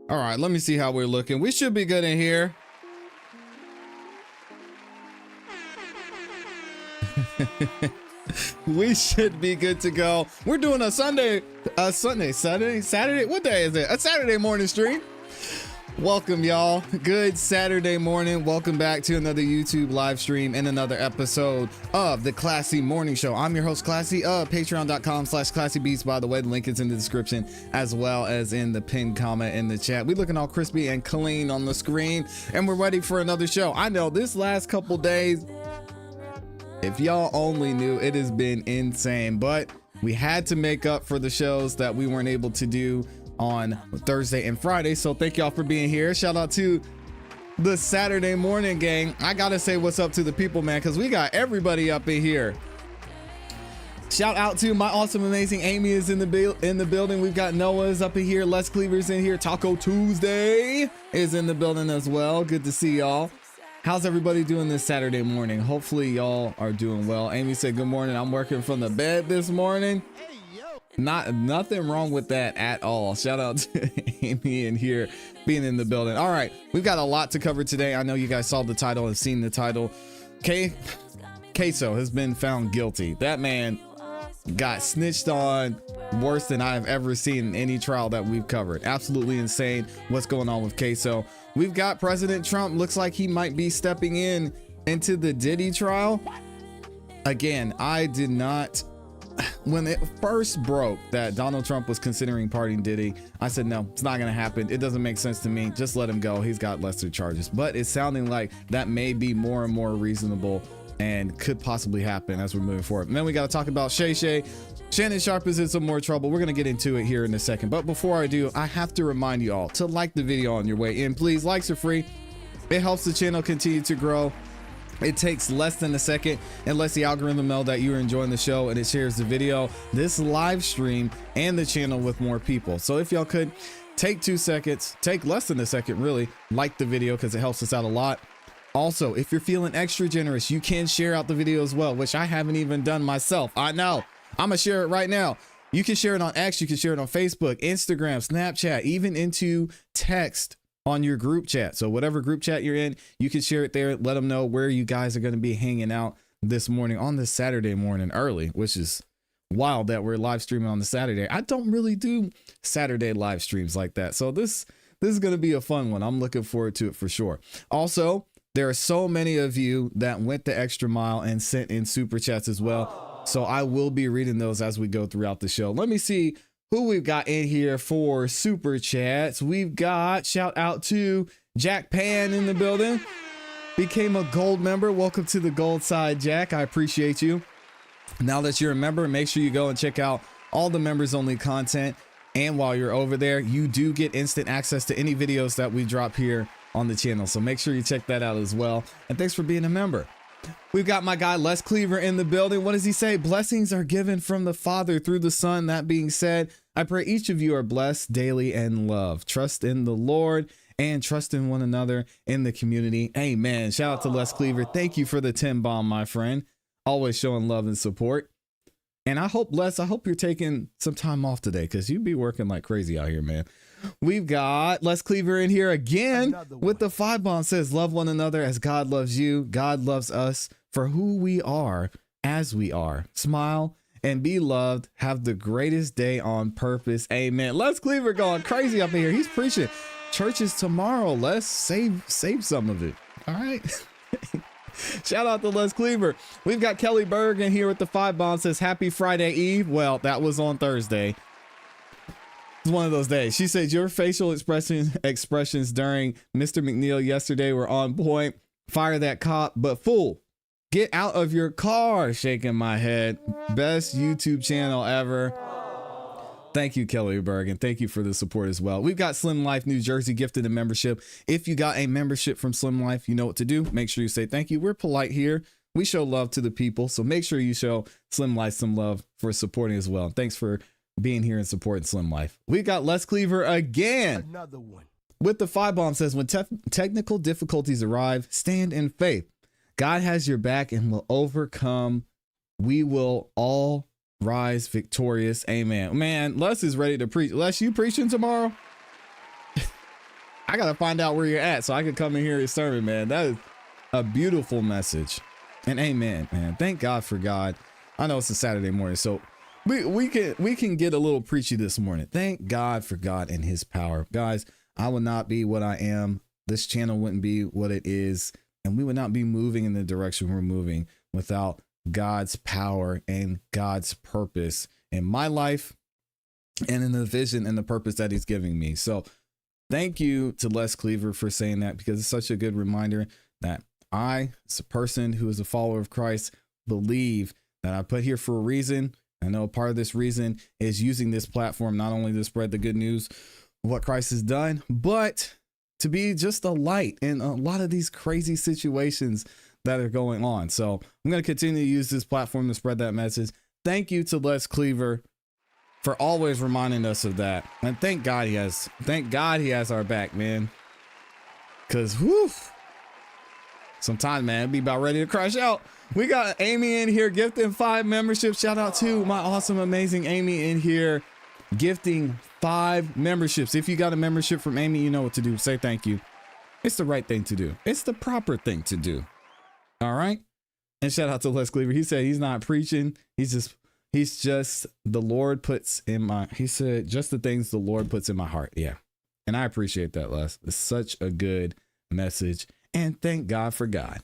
All right, let me see how we're looking. We should be good in here. We should be good to go. We're doing a Saturday. What day is it? A Saturday morning stream. Welcome, y'all. Good Saturday morning. Welcome back to another YouTube live stream and another episode of the ClassE Morning Show. I'm your host, ClassE, of patreon.com/ClassEbeats. By the way, the link is in the description as well as in the pinned comment in the chat. We looking all crispy and clean on the screen, and we're ready for another show. I know this last couple days, if y'all only knew, it has been insane, but we had to make up for the shows that we weren't able to do on Thursday and Friday. So thank y'all for being here. Shout out to the Saturday morning gang. I gotta say what's up to the people, man, because we got everybody up in here. Shout out to my awesome, amazing Amy is in the building. We've got Noah's up in here. Les Cleaver's in here. Taco Tuesday is in the building as well. Good to see y'all. How's everybody doing this Saturday morning? Hopefully y'all are doing well. Amy said, good morning. I'm working from the bed this morning. Nothing wrong with that at all. Shout out to Amy in here being in the building. All right, we've got a lot to cover today. I know you guys saw the title and seen the title. Ksoo has been found guilty. That man got snitched on worse than I've ever seen in any trial that we've covered. Absolutely insane what's going on with Ksoo. We've got President Trump. Looks like he might be stepping into the Diddy trial. Again, I did not, when it first broke that Donald Trump was considering pardoning Diddy, I said, no, it's not going to happen. It doesn't make sense to me. Just let him go. He's got lesser charges. But it's sounding like that may be more and more reasonable and could possibly happen as we're moving forward. And then we got to talk about Shay. Shannon Sharpe is in some more trouble. We're going to get into it here in a second. But before I do, I have to remind you all to like the video on your way in. Please, likes are free. It helps the channel continue to grow. It takes less than a second and lets the algorithm know that you're enjoying the show, and it shares the video, this live stream, and the channel with more people. So if y'all could take 2 seconds, take less than a second really, like the video because it helps us out a lot. Also, if you're feeling extra generous, you can share out the video as well, which I haven't even done myself. I know. I'm gonna share it right now. You can share it on X, you can share it on Facebook, Instagram, Snapchat, even into text on your group chat. So whatever group chat you're in, you can share it there. Let them know where you guys are going to be hanging out this morning on this Saturday morning early, which is wild that we're live streaming on the Saturday. I don't really do Saturday live streams like that. So this is going to be a fun one. I'm looking forward to it for sure. Also, there are so many of you that went the extra mile and sent in super chats as well. So I will be reading those as we go throughout the show. Let me see who we've got in here for super chats. We've got, shout out to Jack Pan in the building. Became a gold member. Welcome to the gold side, Jack. I appreciate you. Now that you're a member, make sure you go and check out all the members only content. And while you're over there, you do get instant access to any videos that we drop here on the channel. So make sure you check that out as well. And thanks for being a member. We've got my guy Les Cleaver in the building. What does he say? Blessings are given from the Father through the Son. That being said, I pray each of you are blessed daily and love. Trust in the Lord and trust in one another in the community. Amen. Shout out to Les Cleaver. Thank you for the 10 bomb, my friend. Always showing love and support. And I hope, Les, I hope you're taking some time off today because you be working like crazy out here, man. We've got Les Cleaver in here again with the 5 bomb. Says, love one another as God loves you. God loves us for who we are as we are. Smile and be loved. Have the greatest day on purpose. Amen. Les Cleaver going crazy up in here. He's preaching. Church is tomorrow. Let's save some of it. All right. Shout out to Les Cleaver. We've got Kelly Berg in here with the 5 bomb. Says, happy Friday Eve. Well, that was on Thursday. It's one of those days. She said your facial expressions during Mr. McNeil yesterday were on point. Fire that cop, but fool, get out of your car. Shaking my head. Best YouTube channel ever. Thank you, Kelly Berg, and thank you for the support as well. We've got Slim Life New Jersey gifted a membership. If you got a membership from Slim Life, you know what to do. Make sure you say thank you. We're polite here. We show love to the people, so make sure you show Slim Life some love for supporting as well. Thanks for being here and supporting Slim Life. We got Les Cleaver again. Another one. With the 5 bomb. Says, when technical difficulties arrive, stand in faith. God has your back and will overcome. We will all rise victorious. Amen. Man, Les is ready to preach. Les, you preaching tomorrow? I got to find out where you're at so I can come and hear your sermon, man. That is a beautiful message. And amen, man. Thank God for God. I know it's a Saturday morning, so we can get a little preachy this morning. Thank God for God and his power. Guys, I would not be what I am. This channel wouldn't be what it is, and we would not be moving in the direction we're moving without God's power and God's purpose in my life and in the vision and the purpose that he's giving me. So thank you to Les Cleaver for saying that, because it's such a good reminder that I, as a person who is a follower of Christ, believe that I put here for a reason. I know part of this reason is using this platform not only to spread the good news of what Christ has done, but to be just a light in a lot of these crazy situations that are going on. So I'm going to continue to use this platform to spread that message. Thank you to Les Cleaver for always reminding us of that. And thank God he has our back, man. Cause whew, sometimes, man, it'd be about ready to crash out. We got Amy in here gifting 5 memberships. Shout out to my awesome, amazing Amy in here gifting 5 memberships. If you got a membership from Amy, you know what to do. Say thank you. It's the right thing to do. It's the proper thing to do. All right. And shout out to Les Cleaver. He said he's not preaching. He's just the Lord puts in my, he said, just the things the Lord puts in my heart. Yeah. And I appreciate that, Les. It's such a good message. And thank God for God.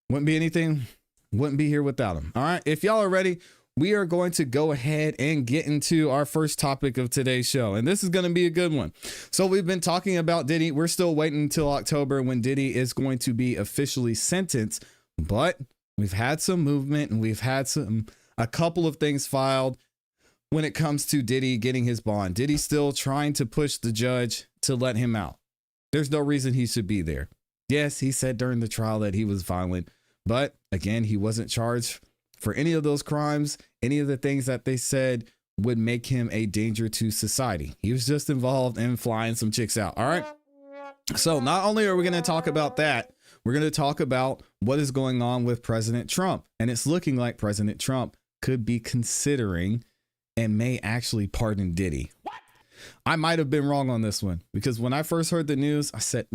Wouldn't be here without him. All right. If y'all are ready, we are going to go ahead and get into our first topic of today's show. And this is going to be a good one. So we've been talking about Diddy. We're still waiting until October when Diddy is going to be officially sentenced. But we've had some movement and we've had a couple of things filed when it comes to Diddy getting his bond. Diddy's still trying to push the judge to let him out. There's no reason he should be there. Yes, he said during the trial that he was violent, but again, he wasn't charged for any of those crimes. Any of the things that they said would make him a danger to society. He was just involved in flying some chicks out. All right. So not only are we going to talk about that, we're going to talk about what is going on with President Trump. And it's looking like President Trump could be considering and may actually pardon Diddy. I might have been wrong on this one, because when I first heard the news, I said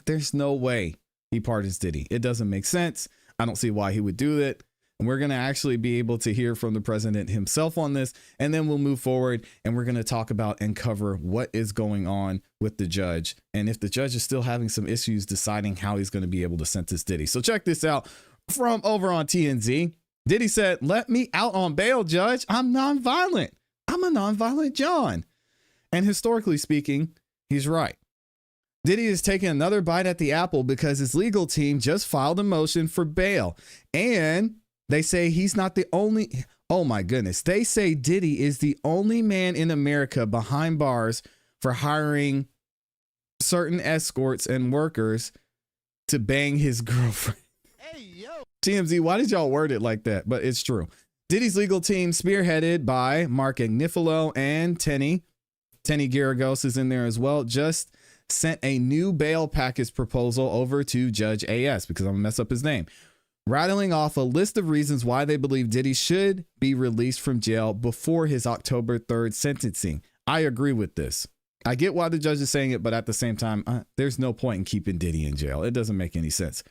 there's no way he pardons Diddy. It doesn't make sense. I don't see why he would do it. And we're going to actually be able to hear from the president himself on this. And then we'll move forward and we're going to talk about and cover what is going on with the judge. And if the judge is still having some issues deciding how he's going to be able to sentence Diddy. So check this out from over on TNZ. Diddy said, "Let me out on bail, judge. I'm nonviolent. I'm a nonviolent John." And historically speaking, he's right. Diddy is taking another bite at the apple because his legal team just filed a motion for bail. And they say he's not the only. Oh, my goodness. They say Diddy is the only man in America behind bars for hiring certain escorts and workers to bang his girlfriend. Hey, yo. TMZ, why did y'all word it like that? But it's true. Diddy's legal team, spearheaded by Mark Agnifilo and Tenny Garagos is in there as well, just sent a new bail package proposal over to Judge AS, because I'm gonna mess up his name, rattling off a list of reasons why they believe Diddy should be released from jail before his October 3rd sentencing. I agree with this. I get why the judge is saying it, but at the same time, there's no point in keeping Diddy in jail. It doesn't make any sense.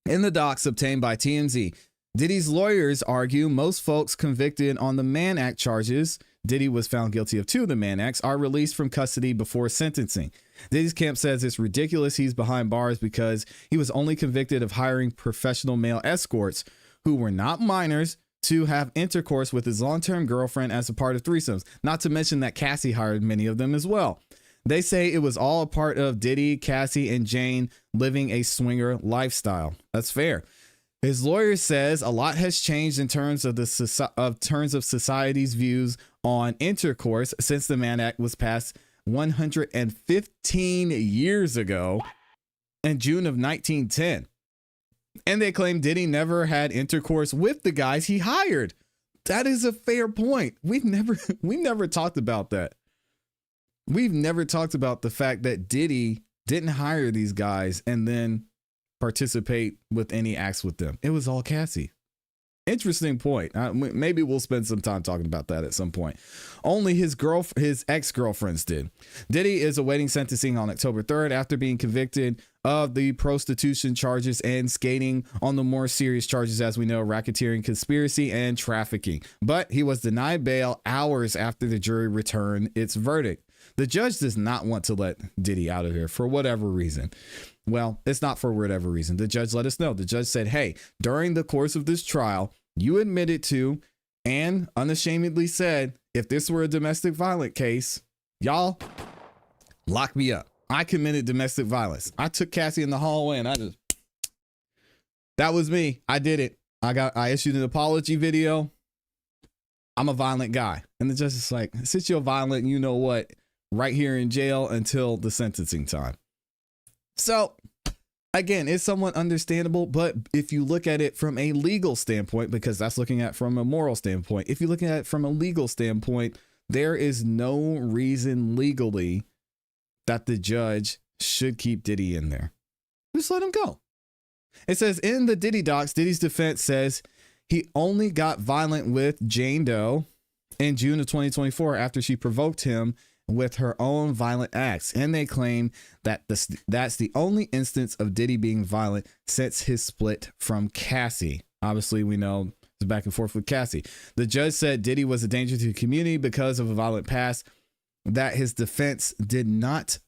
In the docs obtained by TMZ, Diddy's lawyers argue most folks convicted on the Mann Act charges, Diddy was found guilty of 2 of the Mann Acts, are released from custody before sentencing. Diddy's camp says it's ridiculous he's behind bars because he was only convicted of hiring professional male escorts who were not minors to have intercourse with his long-term girlfriend as a part of threesomes. Not to mention that Cassie hired many of them as well. They say it was all a part of Diddy, Cassie, and Jane living a swinger lifestyle. That's fair. His lawyer says a lot has changed in terms of society's views on intercourse since the Mann Act was passed 115 years ago in June of 1910. And they claim Diddy never had intercourse with the guys he hired. That is a fair point. We never talked about that. We've never talked about the fact that Diddy didn't hire these guys and then participate with any acts with them. It was all Cassie. Interesting point. Maybe we'll spend some time talking about that at some point. Only his ex-girlfriends did. Diddy is awaiting sentencing on October 3rd after being convicted of the prostitution charges and skating on the more serious charges, as we know, racketeering, conspiracy, and trafficking. But he was denied bail hours after the jury returned its verdict. The judge does not want to let Diddy out of here for whatever reason. Well, it's not for whatever reason. The judge let us know. The judge said, hey, during the course of this trial, you admitted to and unashamedly said, if this were a domestic violence case, y'all lock me up. I committed domestic violence. I took Cassie in the hallway and that was me. I did it. I issued an apology video. I'm a violent guy. And the judge is like, since you're violent, you know what? Right here in jail until the sentencing time. So again, it's somewhat understandable, but if you look at it from a legal standpoint, because that's looking at from a moral standpoint, if you look at it from a legal standpoint, there is no reason legally that the judge should keep Diddy in there. Just let him go. It says in the Diddy docs, Diddy's defense says he only got violent with Jane Doe in June of 2024 after she provoked him with her own violent acts. And they claim that that's the only instance of Diddy being violent since his split from Cassie. Obviously, we know it's back and forth with Cassie. The judge said Diddy was a danger to the community because of a violent past that his defense did not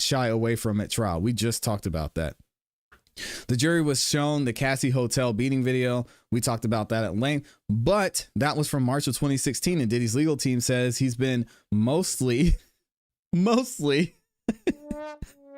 shy away from at trial. We just talked about that. The jury was shown the Cassie hotel beating video. We talked about that at length, but that was from March of 2016. And Diddy's legal team says he's been mostly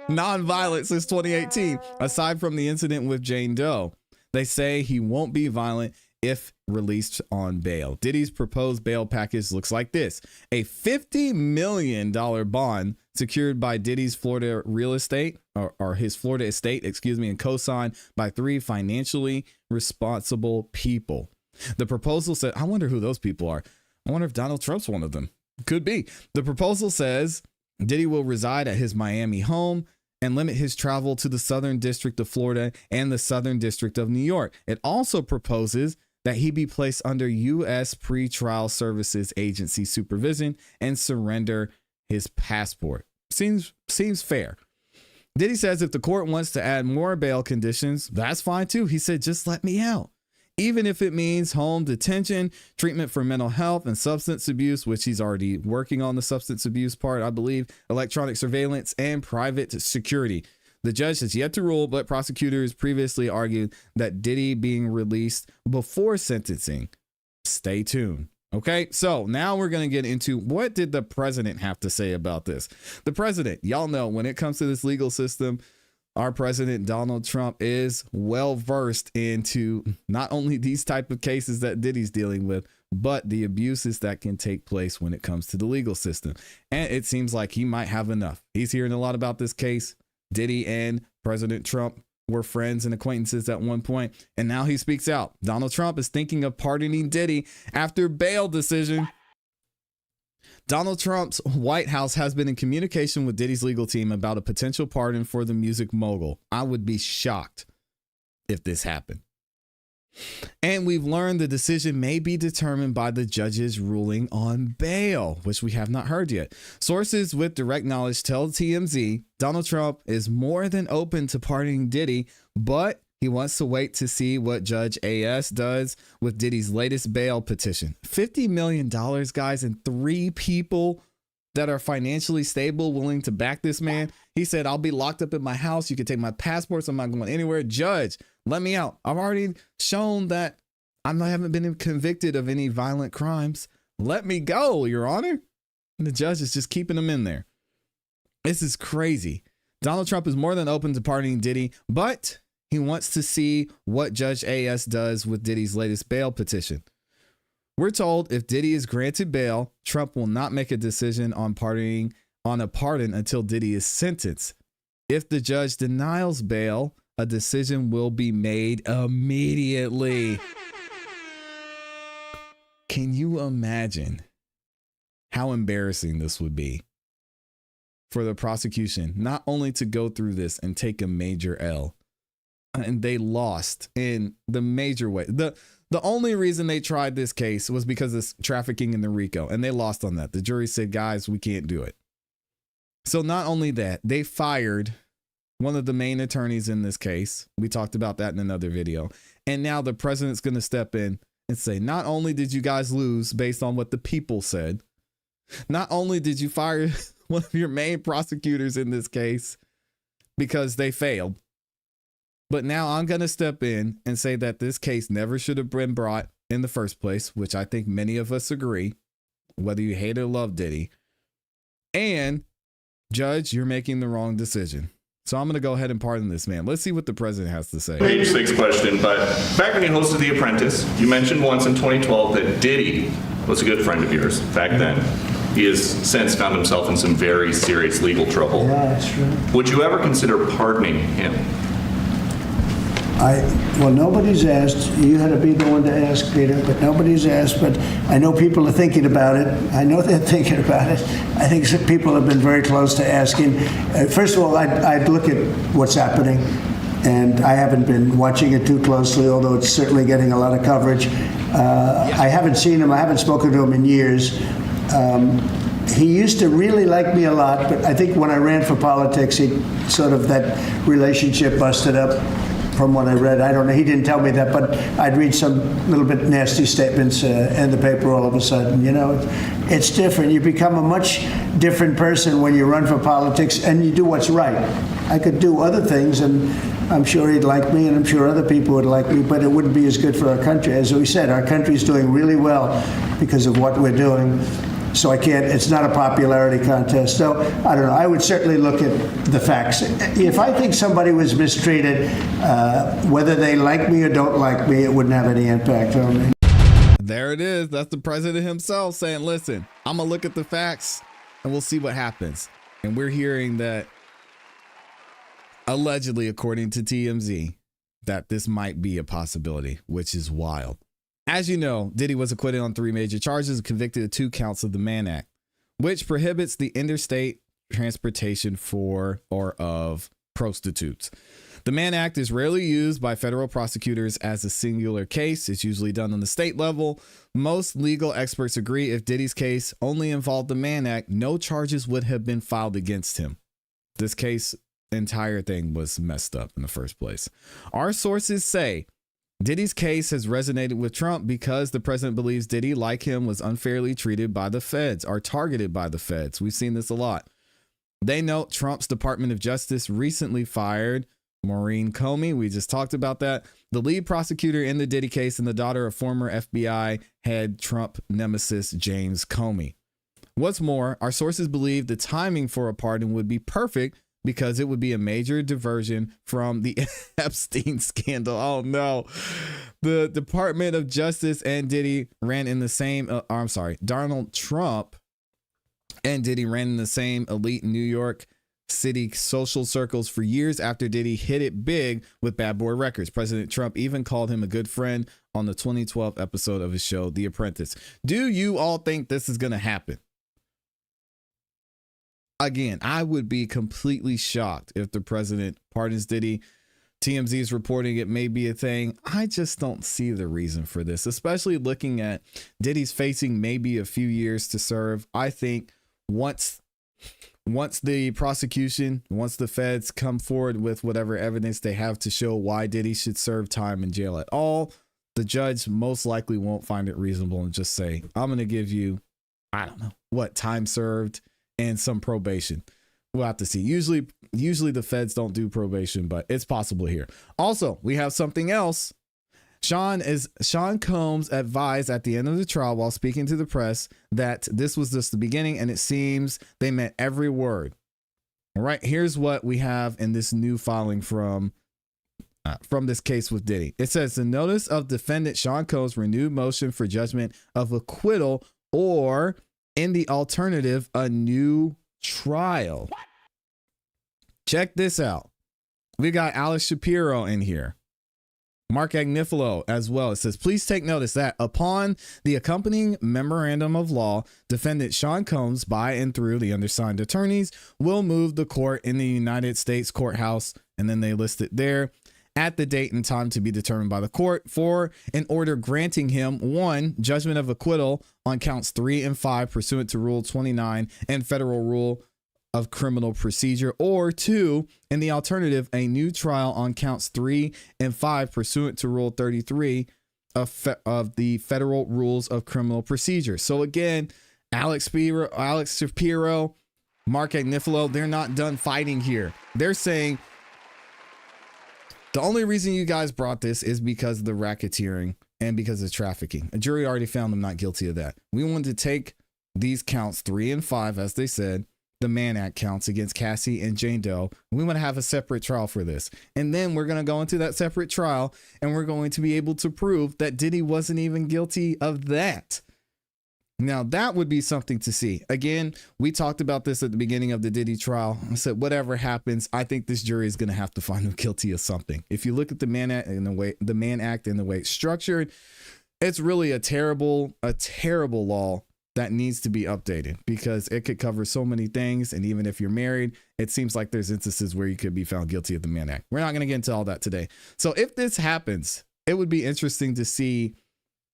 non-violent since 2018, aside from the incident with Jane Doe. They say he won't be violent if released on bail. Diddy's proposed bail package looks like this: a $50 million bond secured by Diddy's Florida real estate or his Florida estate, and co-signed by 3 financially responsible people. The proposal said, I wonder who those people are. I wonder if Donald Trump's one of them. Could be. The proposal says Diddy will reside at his Miami home and limit his travel to the Southern District of Florida and the Southern District of New York. It also proposes that he be placed under U.S. Pretrial Services Agency supervision and surrender his passport. Seems fair. Diddy says if the court wants to add more bail conditions, that's fine too. He said, just let me out. Even if it means home detention, treatment for mental health and substance abuse, which he's already working on the substance abuse part, I believe, electronic surveillance and private security. The judge has yet to rule, but prosecutors previously argued that Diddy being released before sentencing. Stay tuned. Okay, so now we're going to get into what did the president have to say about this? The president, y'all know when it comes to this legal system, our president, Donald Trump, is well versed into not only these type of cases that Diddy's dealing with, but the abuses that can take place when it comes to the legal system. And it seems like he might have enough. He's hearing a lot about this case. Diddy and President Trump were friends and acquaintances at one point, and now he speaks out. Donald Trump is thinking of pardoning Diddy after bail decision. Donald Trump's White House has been in communication with Diddy's legal team about a potential pardon for the music mogul. I would be shocked if this happened. And we've learned the decision may be determined by the judge's ruling on bail, which we have not heard yet. Sources with direct knowledge tell TMZ Donald Trump is more than open to pardoning Diddy, but he wants to wait to see what Judge AS does with Diddy's latest bail petition. $50 million, guys, and 3 people that are financially stable, willing to back this man. He said, I'll be locked up in my house. You can take my passports. I'm not going anywhere. Judge, let me out. I've already shown that I haven't been convicted of any violent crimes. Let me go, Your Honor. And the judge is just keeping him in there. This is crazy. Donald Trump is more than open to pardoning Diddy, but he wants to see what Judge AS does with Diddy's latest bail petition. We're told if Diddy is granted bail, Trump will not make a decision on a pardon until Diddy is sentenced. If the judge denies bail, a decision will be made immediately. Can you imagine how embarrassing this would be for the prosecution, not only to go through this and take a major L, and they lost in the major way. The only reason they tried this case was because of trafficking in the RICO, and they lost on that. The jury said, guys, we can't do it. So not only that, they fired one of the main attorneys in this case. We talked about that in another video. And now the president's going to step in and say, not only did you guys lose based on what the people said, not only did you fire one of your main prosecutors in this case because they failed, but now I'm going to step in and say that this case never should have been brought in the first place, which I think many of us agree, whether you hate or love Diddy. And Judge, you're making the wrong decision. So I'm going to go ahead and pardon this man. Let's see what the president has to say. Page 6 question, but back when you hosted The Apprentice, you mentioned once in 2012 that Diddy was a good friend of yours back then. He has since found himself in some very serious legal trouble. Yeah, that's true. Would you ever consider pardoning him? Well, nobody's asked. You had to be the one to ask, Peter, but nobody's asked. But I know people are thinking about it. I know they're thinking about it. I think some people have been very close to asking. First of all, I'd look at what's happening, and I haven't been watching it too closely, although it's certainly getting a lot of coverage. I haven't seen him. I haven't spoken to him in years. He used to really like me a lot, but I think when I ran for politics, he sort of, that relationship busted up. From what I read, I don't know. He didn't tell me that, but I'd read some little bit nasty statements in the paper all of a sudden. You know, it's different. You become a much different person when you run for politics and you do what's right. I could do other things, and I'm sure he'd like me, and I'm sure other people would like me, but it wouldn't be as good for our country. As we said, our country's doing really well because of what we're doing. So I can't, it's not a popularity contest. So I don't know. I would certainly look at the facts. If I think somebody was mistreated, whether they like me or don't like me, it wouldn't have any impact on me. There it is. That's the president himself saying, listen, I'm going to look at the facts and we'll see what happens. And we're hearing that allegedly, according to TMZ, that this might be a possibility, which is wild. As you know, Diddy was acquitted on 3 major charges and convicted of 2 counts of the Mann Act, which prohibits the interstate transportation for or of prostitutes. The Mann Act is rarely used by federal prosecutors as a singular case. It's usually done on the state level. Most legal experts agree if Diddy's case only involved the Mann Act, no charges would have been filed against him. This case, entire thing was messed up in the first place. Our sources say Diddy's case has resonated with Trump because the president believes Diddy, like him, was unfairly treated by the feds or targeted by the feds. We've seen this a lot. They note Trump's Department of Justice recently fired Maureen Comey. We just talked about that. The lead prosecutor in the Diddy case and the daughter of former FBI head Trump nemesis James Comey. What's more, our sources believe the timing for a pardon would be perfect because it would be a major diversion from the Epstein scandal. Oh no. The Department of Justice and Diddy ran in the same, Donald Trump and Diddy ran in the same elite New York City social circles for years after Diddy hit it big with Bad Boy Records. President Trump even called him a good friend on the 2012 episode of his show, The Apprentice. Do you all think this is going to happen? Again, I would be completely shocked if the president pardons Diddy. TMZ is reporting it may be a thing. I just don't see the reason for this, especially looking at Diddy's facing maybe a few years to serve. I think once the prosecution, once the feds come forward with whatever evidence they have to show why Diddy should serve time in jail at all, the judge most likely won't find it reasonable and just say, I'm going to give you, I don't know, what, time served and some probation. We'll have to see. Usually the feds don't do probation, but it's possible here. Also, we have something else. Sean Combs advised at the end of the trial while speaking to the press that this was just the beginning and it seems they meant every word. All right, here's what we have in this new filing from this case with Diddy. It says the notice of defendant Sean Combs' renewed motion for judgment of acquittal or in the alternative, a new trial. What? Check this out. We got Alex Shapiro in here. Mark Agnifilo as well. It says, please take notice that upon the accompanying memorandum of law, defendant Sean Combs, by and through the undersigned attorneys, will move the court in the United States courthouse. And then they list it there at the date and time to be determined by the court for an order granting him 1, judgment of acquittal on counts 3 and 5 pursuant to Rule 29 and Federal Rule of Criminal Procedure, or 2, in the alternative, a new trial on counts 3 and 5 pursuant to Rule 33 of the Federal Rules of Criminal Procedure. So again, Alex Shapiro, Mark Agnifilo, they're not done fighting here. They're saying the only reason you guys brought this is because of the racketeering and because of trafficking. A jury already found them not guilty of that. We wanted to take these counts 3 and 5, as they said, the Mann Act counts against Cassie and Jane Doe. We want to have a separate trial for this. And then we're going to go into that separate trial and we're going to be able to prove that Diddy wasn't even guilty of that. Now, that would be something to see. Again, we talked about this at the beginning of the Diddy trial. I said, whatever happens, I think this jury is going to have to find him guilty of something. If you look at the Mann Act and the way it's structured, it's really a terrible law that needs to be updated because it could cover so many things. And even if you're married, it seems like there's instances where you could be found guilty of the Mann Act. We're not going to get into all that today. So if this happens, it would be interesting to see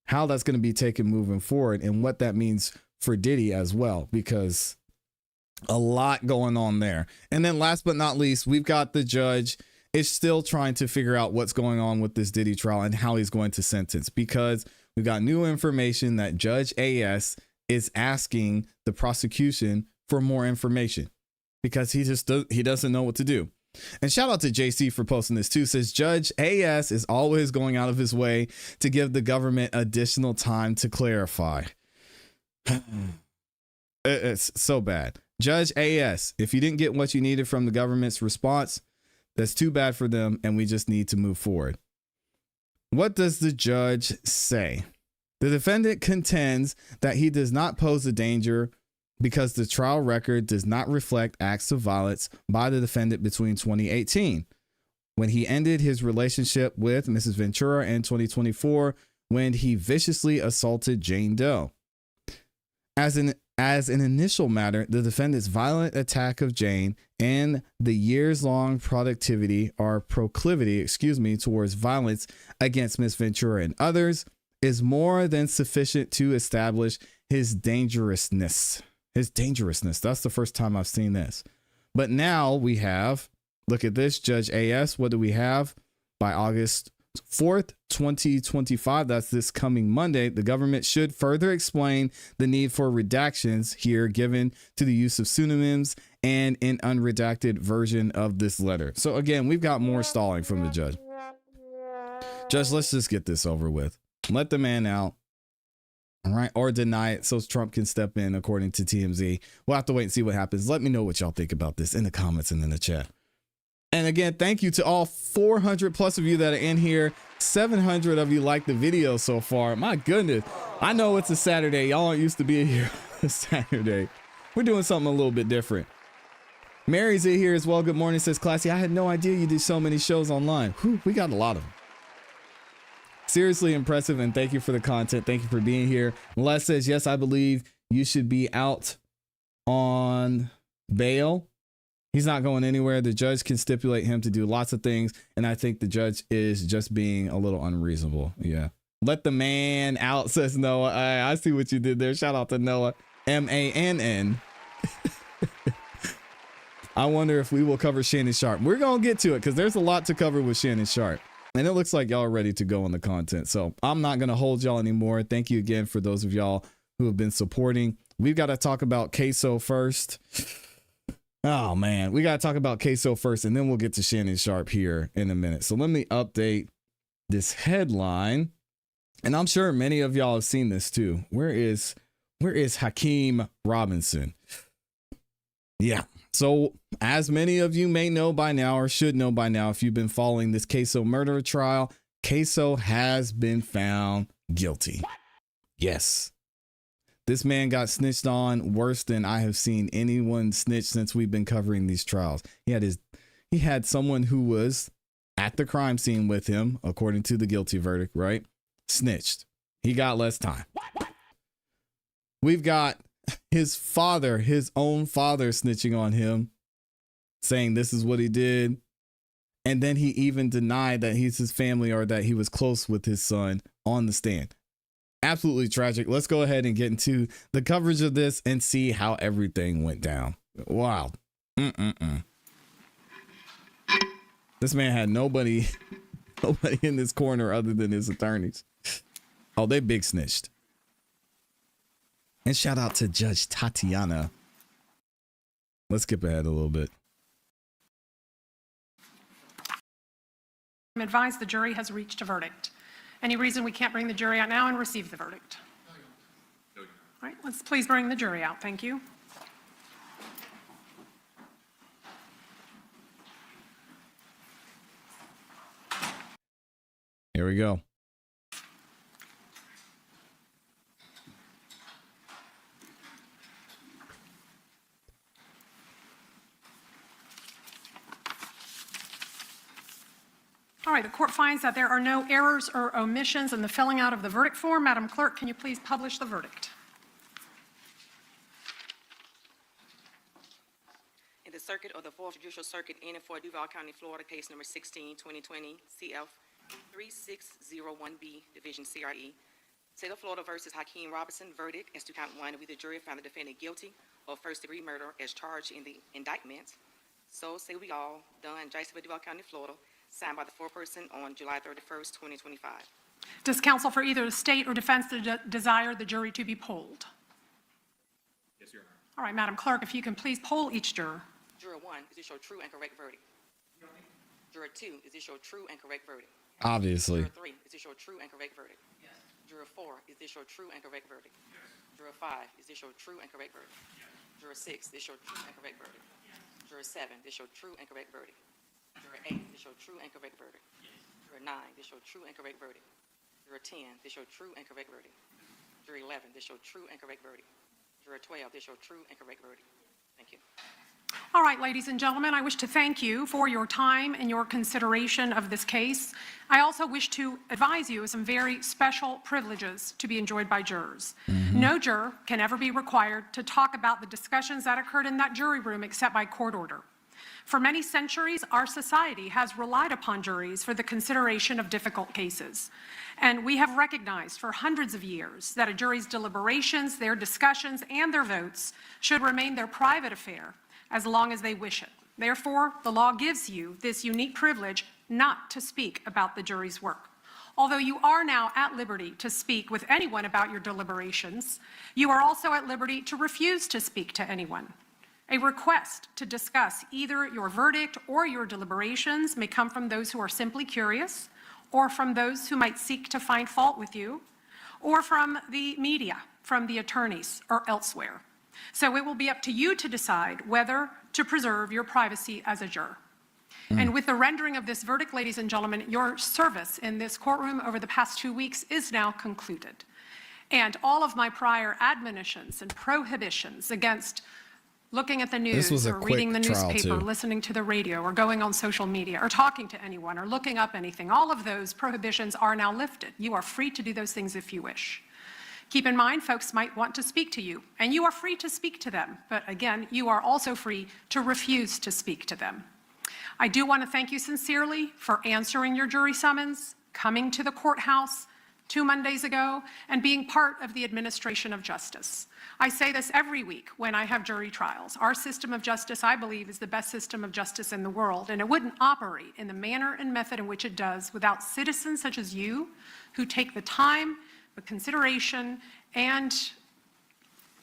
how that's going to be taken moving forward and what that means for Diddy as well, because a lot going on there. And then last but not least, we've got the judge is still trying to figure out what's going on with this Diddy trial and how he's going to sentence, because we've got new information that Judge AS is asking the prosecution for more information because he doesn't know what to do. And shout out to JC for posting this too. Says Judge AS is always going out of his way to give the government additional time to clarify. It's so bad. Judge AS, if you didn't get what you needed from the government's response, that's too bad for them. And we just need to move forward. What does the judge say? The defendant contends that he does not pose a danger because the trial record does not reflect acts of violence by the defendant between 2018, when he ended his relationship with Mrs. Ventura, and 2024, when he viciously assaulted Jane Doe. As an initial matter, the defendant's violent attack of Jane and the years-long proclivity towards violence against Miss Ventura and others is more than sufficient to establish his dangerousness. That's the first time I've seen this. But now we have, look at this, Judge AS. What do we have? By August 4th, 2025, that's this coming Monday, the government should further explain the need for redactions here given to the use of pseudonyms and an unredacted version of this letter. So again, we've got more stalling from the judge. Judge, let's just get this over with. Let the man out. All right. Or deny it so Trump can step in, according to TMZ. We'll have to wait and see what happens. Let me know what y'all think about this in the comments and in the chat. And again, thank you to all 400 plus of you that are in here. 700 of you like the video so far. My goodness. I know it's a Saturday. Y'all aren't used to being here on a Saturday. We're doing something a little bit different. Mary's in here as well. Good morning. Says, ClassE, I had no idea you did so many shows online. Whew, we got a lot of them. Seriously impressive, and thank you for the content. Thank you for being here. Les says, yes, I believe you should be out on bail. He's not going anywhere. The judge can stipulate him to do lots of things, and I think the judge is just being a little unreasonable. Yeah. Let the man out, says Noah. I see what you did there. Shout out to Noah. MANN. I wonder if we will cover Shannon Sharpe. We're going to get to it because there's a lot to cover with Shannon Sharpe. And it looks like y'all are ready to go on the content. So I'm not going to hold y'all anymore. Thank you again for those of y'all who have been supporting. We've got to talk about Ksoo first. Oh, man. We got to talk about Ksoo first, and then we'll get to Shannon Sharpe here in a minute. So let me update this headline. And I'm sure many of y'all have seen this too. Where is Hakeem Robinson? Yeah. So as many of you may know by now, or should know by now, if you've been following this Ksoo murder trial, Ksoo has been found guilty. Yes. This man got snitched on worse than I have seen anyone snitch since we've been covering these trials. He had someone who was at the crime scene with him, according to the guilty verdict, right? Snitched. He got less time. We've got his father, his own father, snitching on him, saying this is what he did. And then he even denied that he's his family or that he was close with his son on the stand. Absolutely tragic. Let's go ahead and get into the coverage of this and see how everything went down. Wow. This man had nobody in this corner other than his attorneys. Oh, they big snitched. And shout out to Judge Tatiana. Let's skip ahead a little bit. I'm advised the jury has reached a verdict. Any reason we can't bring the jury out now and receive the verdict? No. All right, let's please bring the jury out. Thank you. Here we go. All right, the court finds that there are no errors or omissions in the filling out of the verdict form. Madam Clerk, can you please publish the verdict? In the Circuit of the 4th Judicial Circuit in and for Duval County, Florida, case number 16, 2020, CF 3601B, Division CRE. State of Florida versus Hakeem Robinson, verdict as to count 1, we the jury found the defendant guilty of first-degree murder as charged in the indictment. So say we all, done, Jacksonville, Duval County, Florida, signed by the foreperson on July 31st, 2025. Does counsel for either the state or defense desire the jury to be polled? Yes, Your Honor. All right, Madam Clerk, if you can please poll each juror. Juror 1, is this your true and correct verdict? Juror 2, is this your true and correct verdict? Obviously. Juror 3, is this your true and correct verdict? Yes. Juror 4, is this your true and correct verdict? Yes. Juror 5, is this your true and correct verdict? Yes. Juror 6, is this your true and correct verdict? Yes. Juror 7, is this your true and correct verdict? Juror 8, is this your true and correct verdict? Yes. Juror 9, is this your true and correct verdict? Juror 10, is this your true and correct verdict? Yes. Juror 11, is this your true and correct verdict? Juror 12, is this your true and correct verdict? Thank you. All right, ladies and gentlemen, I wish to thank you for your time and your consideration of this case. I also wish to advise you of some very special privileges to be enjoyed by jurors. No juror can ever be required to talk about the discussions that occurred in that jury room except by court order. For many centuries, our society has relied upon juries for the consideration of difficult cases. And we have recognized for hundreds of years that a jury's deliberations, their discussions, and their votes should remain their private affair as long as they wish it. Therefore, the law gives you this unique privilege not to speak about the jury's work. Although you are now at liberty to speak with anyone about your deliberations, you are also at liberty to refuse to speak to anyone. A request to discuss either your verdict or your deliberations may come from those who are simply curious, or from those who might seek to find fault with you, or from the media, from the attorneys, or elsewhere. So it will be up to you to decide whether to preserve your privacy as a juror. And with the rendering of this verdict, ladies and gentlemen, your service in this courtroom over the past 2 weeks is now concluded. And all of my prior admonitions and prohibitions against looking at the news or reading the newspaper, listening to the radio, or going on social media, or talking to anyone, or looking up anything, all of those prohibitions are now lifted. You are free to do those things if you wish. Keep in mind, folks might want to speak to you, and you are free to speak to them. But again, you are also free to refuse to speak to them. I do want to thank you sincerely for answering your jury summons, coming to the courthouse 2 Mondays ago, and being part of the administration of justice. I say this every week when I have jury trials. Our system of justice, I believe, is the best system of justice in the world, and it wouldn't operate in the manner and method in which it does without citizens such as you who take the time, the consideration, and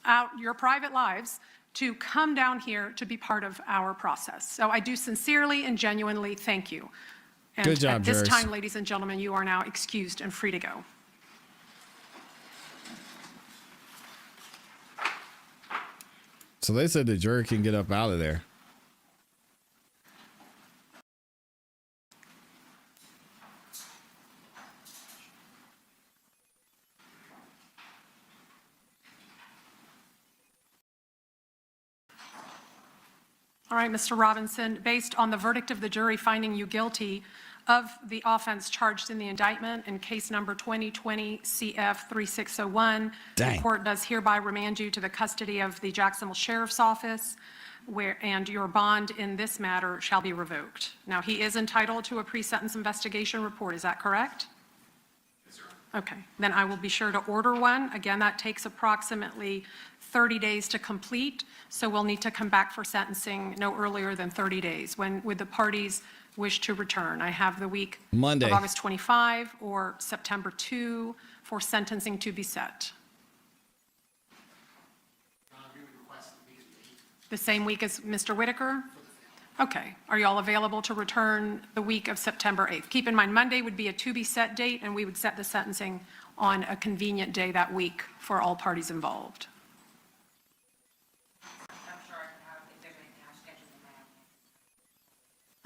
out your private lives to come down here to be part of our process. So I do sincerely and genuinely thank you. And good job, at this jurors. time, ladies and gentlemen, you are now excused and free to go. So they said the jury can get up out of there. All right, Mr. Robinson, based on the verdict of the jury finding you guilty of the offense charged in the indictment in case number 2020 CF 3601, Dang. the court does hereby remand you to the custody of the Jacksonville Sheriff's Office. and your bond in this matter shall be revoked. Now, he is entitled to a pre-sentence investigation report. Is that correct? Yes, sir. Okay, then I will be sure to order one. Again, that takes approximately 30 days to complete, so we'll need to come back for sentencing no earlier than 30 days. When would the parties wish to return? I have the week Monday. of August 25 or September 2 for sentencing to be set. The same week as Mr. Whitaker? Okay. Are you all available to return the week of September 8th? Keep in mind, Monday would be a to-be-set date, and we would set the sentencing on a convenient day that week for all parties involved.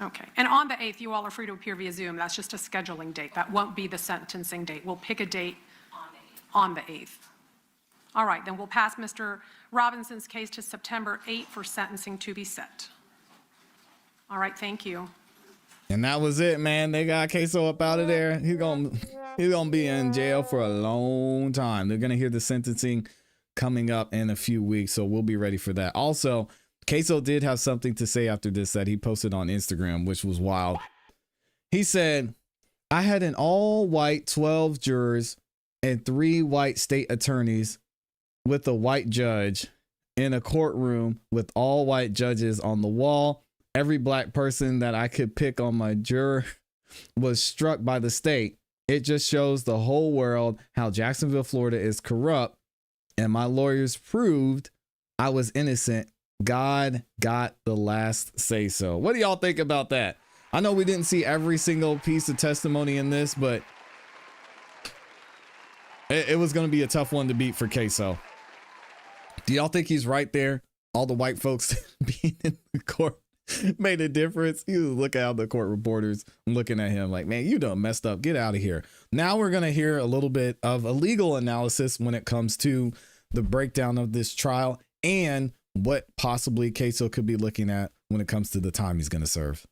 Okay. And on the 8th, you all are free to appear via Zoom. That's just a scheduling date. That won't be the sentencing date. We'll pick a date on the 8th. All right, then we'll pass Mr. Robinson's case to September 8th for sentencing to be set. All right, thank you. And that was it, man. They got Ksoo up out of there. He's gonna be in jail for a long time. They're gonna hear the sentencing coming up in a few weeks, so we'll be ready for that. Also, Ksoo did have something to say after this that he posted on Instagram, which was wild. He said, "I had an all-white 12 jurors and 3 white state attorneys with a white judge in a courtroom with all white judges on the wall. Every black person that I could pick on my juror was struck by the state. It just shows the whole world how Jacksonville, Florida is corrupt. And my lawyers proved I was innocent. God got the last say so." What do y'all think about that? I know we didn't see every single piece of testimony in this, but it was going to be a tough one to beat for Ksoo. Do y'all think he's right there? All the white folks being in the court made a difference. You look at the court reporters looking at him like, man, you done messed up. Get out of here. Now we're going to hear a little bit of a legal analysis when it comes to the breakdown of this trial and what possibly Ksoo could be looking at when it comes to the time he's going to serve.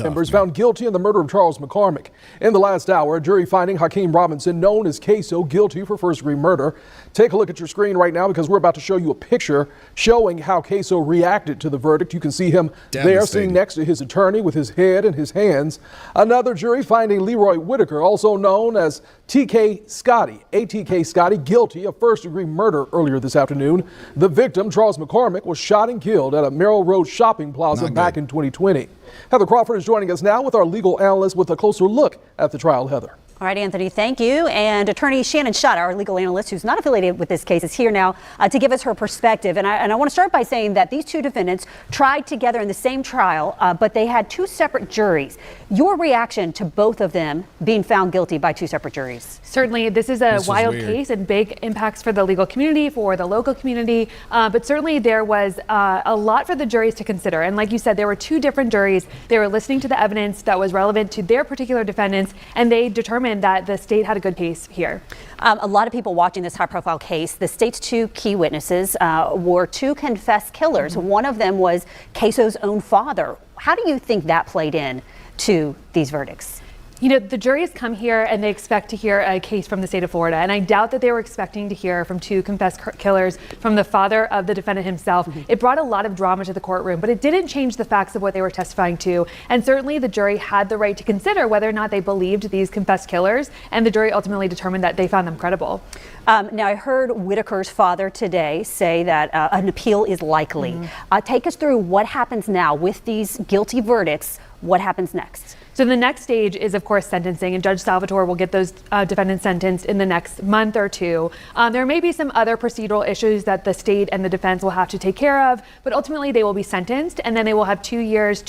Members found guilty in the murder of Charles McCormick. In the last hour, a jury finding Hakeem Robinson, known as Ksoo, guilty for first-degree murder. Take a look at your screen right now because we're about to show you a picture showing how Ksoo reacted to the verdict. You can see him there sitting next to his attorney with his head in his hands. Another jury finding Leroy Whitaker, also known as TK Scotty, ATK Scotty, guilty of first-degree murder earlier this afternoon. The victim, Charles McCormick, was shot and killed at a Merrill Road shopping plaza back in 2020. Heather Crawford is joining us now with our legal analyst with a closer look at the trial. Heather. All right, Anthony, thank you. And attorney Shannon Sharpe, our legal analyst, who's not affiliated with this case, is here now to give us her perspective. And I want to start by saying that these two defendants tried together in the same trial, but they had 2 separate juries. Your reaction to both of them being found guilty by 2 separate juries? Certainly, this is a wild case and big impacts for the legal community, for the local community. But certainly there was a lot for the juries to consider. And like you said, there were 2 different juries. They were listening to the evidence that was relevant to their particular defendants, and they determined that the state had a good case here. A lot of people watching this high-profile case, the state's 2 key witnesses were 2 confessed killers. One of them was Ksoo's own father. How do you think that played in to these verdicts? You know, the juries come here and they expect to hear a case from the state of Florida. And I doubt that they were expecting to hear from 2 confessed killers, from the father of the defendant himself. It brought a lot of drama to the courtroom, but it didn't change the facts of what they were testifying to. And certainly the jury had the right to consider whether or not they believed these confessed killers. And the jury ultimately determined that they found them credible. Now, I heard Whitaker's father today say that an appeal is likely. Take us through what happens now with these guilty verdicts. What happens next? So the next stage is, of course, sentencing, and Judge Salvatore will get those defendants sentenced in the next month or 2. There may be some other procedural issues that the state and the defense will have to take care of, but ultimately they will be sentenced, and then they will have 2 years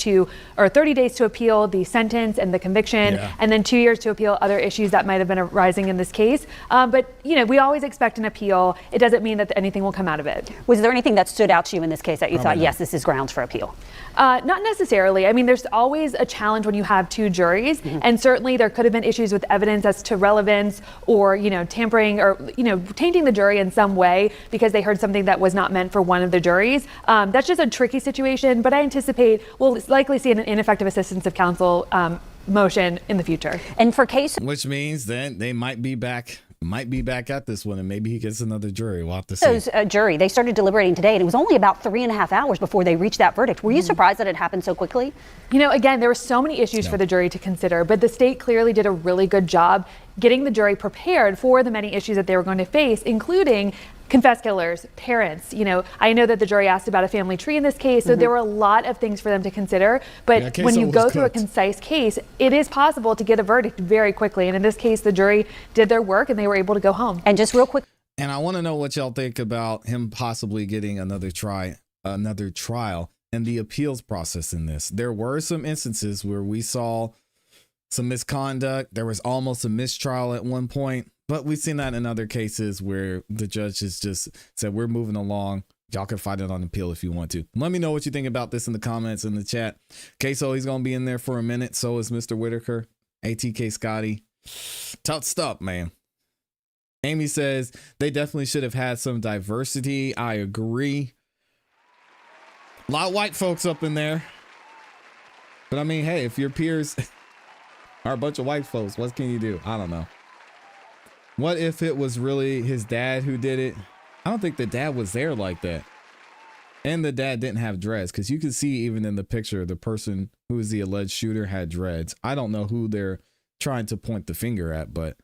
or 30 days to appeal the sentence and the conviction, and then 2 years to appeal other issues that might have been arising in this case. But, you know, we always expect an appeal. It doesn't mean that anything will come out of it. Was there anything that stood out to you in this case that you thought, yes, this is grounds for appeal? Not necessarily. I mean, there's always a challenge when you have 2 juries, and certainly there could have been issues with evidence as to relevance or, you know, tampering or, you know, tainting the jury in some way because they heard something that was not meant for one of the juries. That's just a tricky situation, but I anticipate we'll likely see an ineffective assistance of counsel motion in the future. And for Ksoo, which means then they might be back might be back at this one, and maybe he gets another jury. We'll have to see. Those jury, they started deliberating today, and it was only about 3.5 hours before they reached that verdict. Were you surprised that it happened so quickly? You know, again, there were so many issues for the jury to consider, but the state clearly did a really good job getting the jury prepared for the many issues that they were going to face, including confessed killers, parents. You know, I know that the jury asked about a family tree in this case, so there were a lot of things for them to consider. But when you go through a concise case, it is possible to get a verdict very quickly. And in this case, the jury did their work and they were able to go home. And just real quick. And I want to know what y'all think about him possibly getting another trial and the appeals process in this. There were some instances where we saw some misconduct. There was almost a mistrial at one point. But we've seen that in other cases where the judge has just said, we're moving along. Y'all can fight it on appeal if you want to. Let me know what you think about this in the comments in the chat. Ksoo, he's going to be in there for a minute. So is Mr. Whitaker, ATK Scotty. Tough stuff, man. Amy says they definitely should have had some diversity. I agree. A lot of white folks up in there. But I mean, hey, if your peers are a bunch of white folks, what can you do? I don't know. What if it was really his dad who did it? I don't think the dad was there like that. And the dad didn't have dreads, because you can see even in the picture, the person who is the alleged shooter had dreads. I don't know who they're trying to point the finger at, but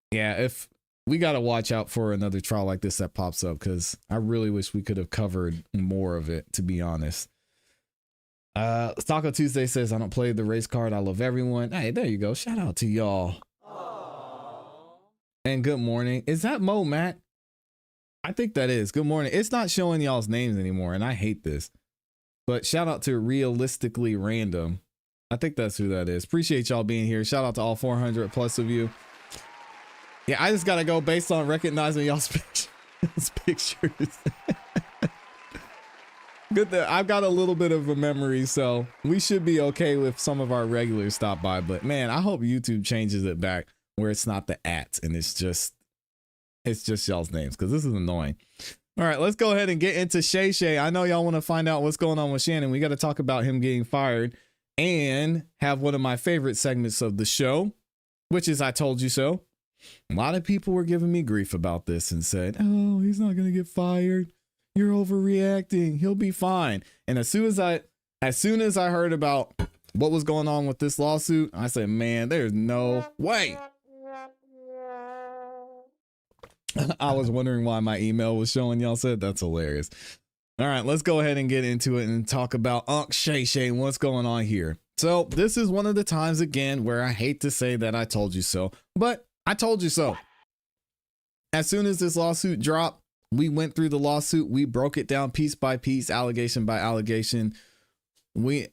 yeah, if we got to watch out for another trial like this that pops up, because I really wish we could have covered more of it, to be honest. Taco Tuesday says, I don't play the race card. I love everyone. Hey, there you go. Shout out to y'all. And good morning. Is that Mo Mac? I think that is. Good morning. It's not showing y'all's names anymore, and I hate this. But shout out to Realistically Random. I think that's who that is. Appreciate y'all being here. Shout out to all 400 plus of you. Yeah, I just got to go based on recognizing y'all's pictures. Good that I've got a little bit of a memory, so we should be okay with some of our regulars stop by. But man, I hope YouTube changes it back where it's not the @ and it's just y'all's names, because this is annoying. All right, let's go ahead and get into Shay Shay. I know y'all want to find out what's going on with Shannon. We got to talk about him getting fired and have one of my favorite segments of the show, which is I Told You So. A lot of people were giving me grief about this and said, oh, he's not going to get fired. You're overreacting. He'll be fine. And as soon as I heard about what was going on with this lawsuit, I said, man, there's no way. I was wondering why my email was showing y'all said. That's hilarious. All right, let's go ahead and get into it and talk about Unc Shay Shay and what's going on here. So this is one of the times again where I hate to say that I told you so, but I told you so. As soon as this lawsuit dropped, we went through the lawsuit. We broke it down piece by piece, allegation by allegation.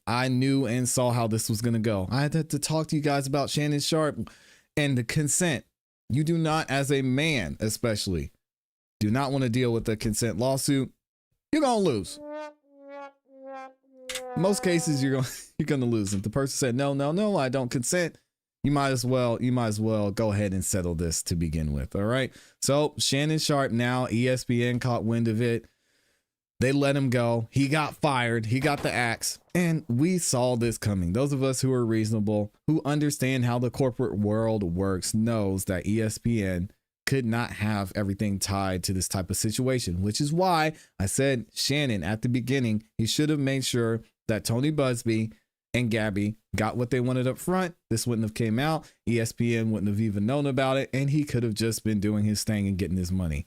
I knew and saw how this was going to go. I had to talk to you guys about Shannon Sharpe and the consent. You do not, as a man especially, do not want to deal with a consent lawsuit. You're going to lose. In most cases, you're going to lose. If the person said, no, I don't consent, you might as well go ahead and settle this to begin with. All right. So Shannon Sharpe, now ESPN caught wind of it. They let him go. He got fired. He got the axe. And we saw this coming. Those of us who are reasonable, who understand how the corporate world works, knows that ESPN could not have everything tied to this type of situation, which is why I said Shannon at the beginning, he should have made sure that Tony Busby and Gabby got what they wanted up front. This wouldn't have came out. ESPN wouldn't have even known about it. And he could have just been doing his thing and getting his money.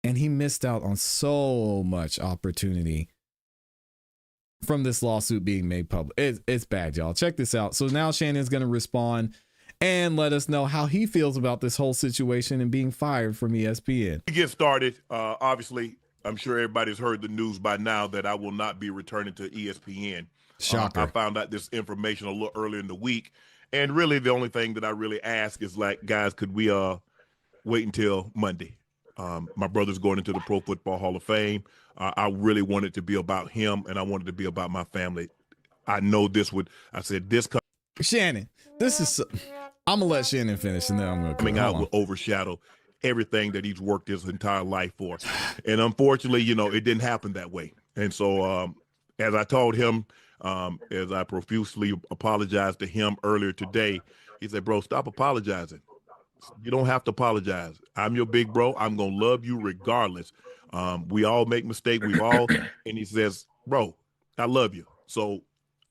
And he missed out on so much opportunity from this lawsuit being made public. It's bad, y'all. Check this out. So now Shannon's going to respond and let us know how he feels about this whole situation and being fired from ESPN. To get started, obviously, I'm sure everybody's heard the news by now that I will not be returning to ESPN. Shocker. I found out this information a little earlier in the week. And really, the only thing that I really ask is, like, guys, could we wait until Monday? My brother's going into the Pro Football Hall of Fame. I really wanted to be about him, and I wanted to be about my family. I know this would, I said, this Shannon, this is, I'm going to let Shannon finish, and then I'm going to coming out will overshadow everything that he's worked his entire life for. And unfortunately, it didn't happen that way. And so as I told him, as I profusely apologized to him earlier today, he said, bro, stop apologizing. You don't have to apologize. I'm your big bro. I'm going to love you regardless. We all make mistakes. And he says, bro, I love you. So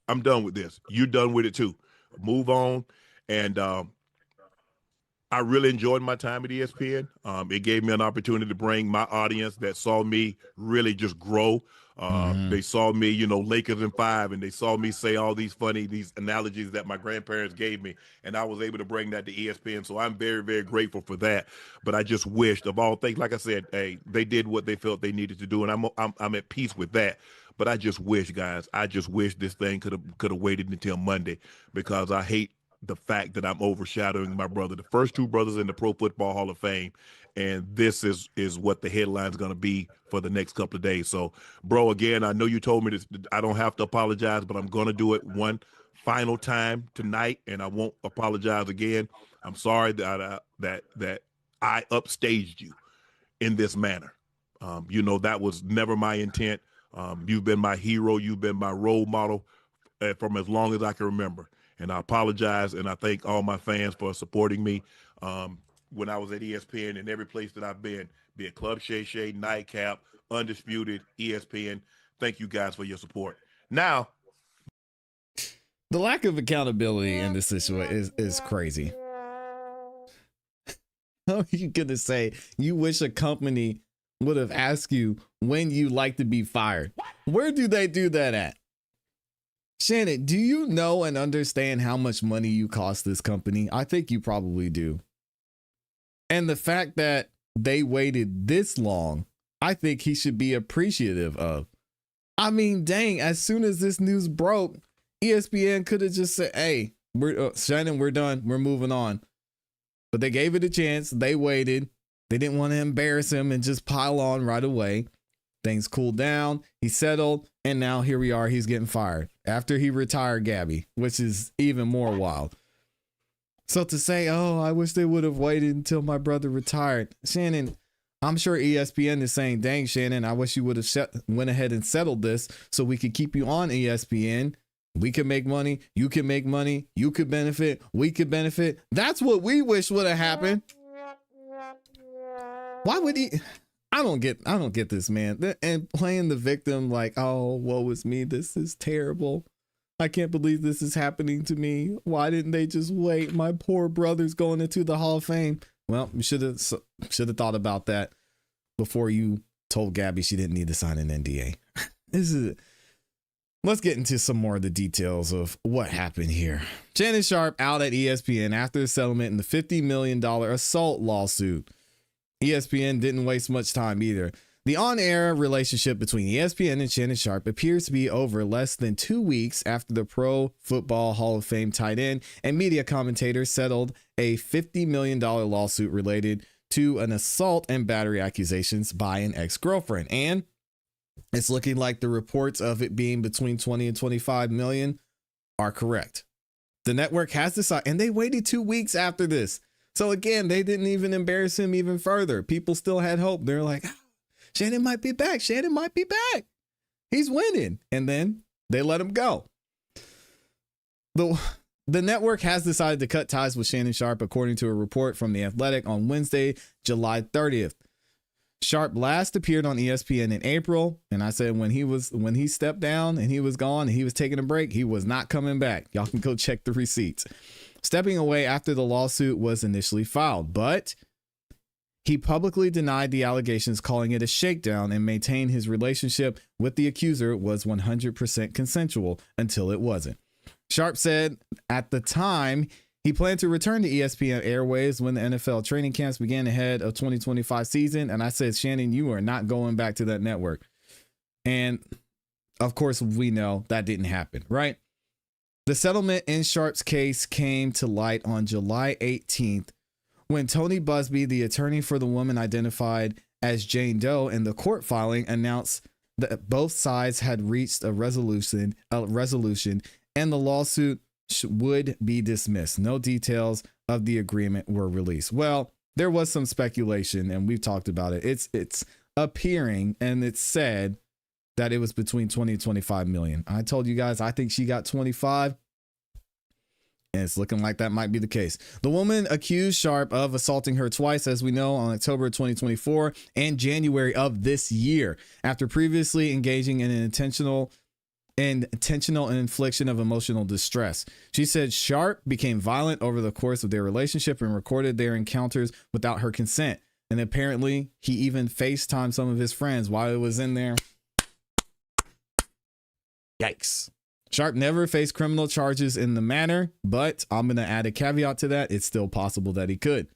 I'm done with this. You're done with it too. Move on. And I really enjoyed my time at ESPN. It gave me an opportunity to bring my audience that saw me really just grow. They saw me, Lakers in 5, and they saw me say all these analogies that my grandparents gave me, and I was able to bring that to ESPN. So I'm very, very grateful for that. But I just wished, of all things, like I said, hey, they did what they felt they needed to do, and I'm at peace with that. But I just wish, guys, this thing could have waited until Monday, because I hate the fact that I'm overshadowing my brother, the first two brothers in the Pro Football Hall of Fame. And this is what the headline's going to be for the next couple of days. So, bro, again, I know you told me this, I don't have to apologize, but I'm going to do it one final time tonight, and I won't apologize again. I'm sorry that I upstaged you in this manner. That was never my intent. You've been my hero. You've been my role model from as long as I can remember. And I apologize, and I thank all my fans for supporting me when I was at ESPN and every place that I've been, be it Club Shay Shay, Nightcap, Undisputed, ESPN. Thank you guys for your support. Now, the lack of accountability in this situation is crazy. How are you going to say you wish a company would have asked you when you like to be fired? Where do they do that at? Shannon, do you know and understand how much money you cost this company? I think you probably do. And the fact that they waited this long, I think he should be appreciative of. I mean, dang, as soon as this news broke, ESPN could have just said, hey, Shannon, we're done. We're moving on. But they gave it a chance. They waited. They didn't want to embarrass him and just pile on right away. Things cooled down. He settled. And now here we are. He's getting fired after he retired Gabby, which is even more wild. So to say, oh, I wish they would have waited until my brother retired. Shannon, I'm sure ESPN is saying, dang, Shannon, I wish you would have went ahead and settled this so we could keep you on ESPN. We could make money. You can make money. You could benefit. We could benefit. That's what we wish would have happened. Why would he? I don't get this, man. And playing the victim like, oh, woe is me. This is terrible. I can't believe this is happening to me. Why didn't they just wait? My poor brother's going into the Hall of Fame. Well, you should have thought about that before you told Gabby she didn't need to sign an NDA. Let's get into some more of the details of what happened here. Shannon Sharpe out at ESPN after the settlement in the $50 million assault lawsuit. ESPN didn't waste much time either. The on-air relationship between ESPN and Shannon Sharpe appears to be over less than 2 weeks after the Pro Football Hall of Fame tight end and media commentator settled a $50 million lawsuit related to an assault and battery accusations by an ex-girlfriend. And it's looking like the reports of it being between 20 and 25 million are correct. The network has decided, and they waited 2 weeks after this. So again, they didn't even embarrass him even further. People still had hope. They're like, Shannon might be back. Shannon might be back. He's winning. And then they let him go. The network has decided to cut ties with Shannon Sharpe, according to a report from The Athletic on Wednesday, July 30th. Sharpe last appeared on ESPN in April, and I said when he stepped down and he was gone and he was taking a break, he was not coming back. Y'all can go check the receipts. Stepping away after the lawsuit was initially filed, but he publicly denied the allegations, calling it a shakedown, and maintained his relationship with the accuser was 100% consensual until it wasn't. Sharpe said at the time he planned to return to ESPN airwaves when the NFL training camps began ahead of 2025 season. And I said, Shannon, you are not going back to that network. And of course, we know that didn't happen, right? The settlement in Sharpe's case came to light on July 18th when Tony Busby, the attorney for the woman identified as Jane Doe in the court filing, announced that both sides had reached a resolution and the lawsuit would be dismissed. No details of the agreement were released. Well, there was some speculation and we've talked about it. It's appearing and it's said that it was between 20 and 25 million. I told you guys, I think she got 25. And it's looking like that might be the case. The woman accused Sharpe of assaulting her twice, as we know, on October 2024 and January of this year, after previously engaging in an intentional infliction of emotional distress. She said Sharpe became violent over the course of their relationship and recorded their encounters without her consent. And apparently, he even FaceTimed some of his friends while it was in there. Yikes. Sharpe never faced criminal charges in the matter, but I'm going to add a caveat to that. It's still possible that he could.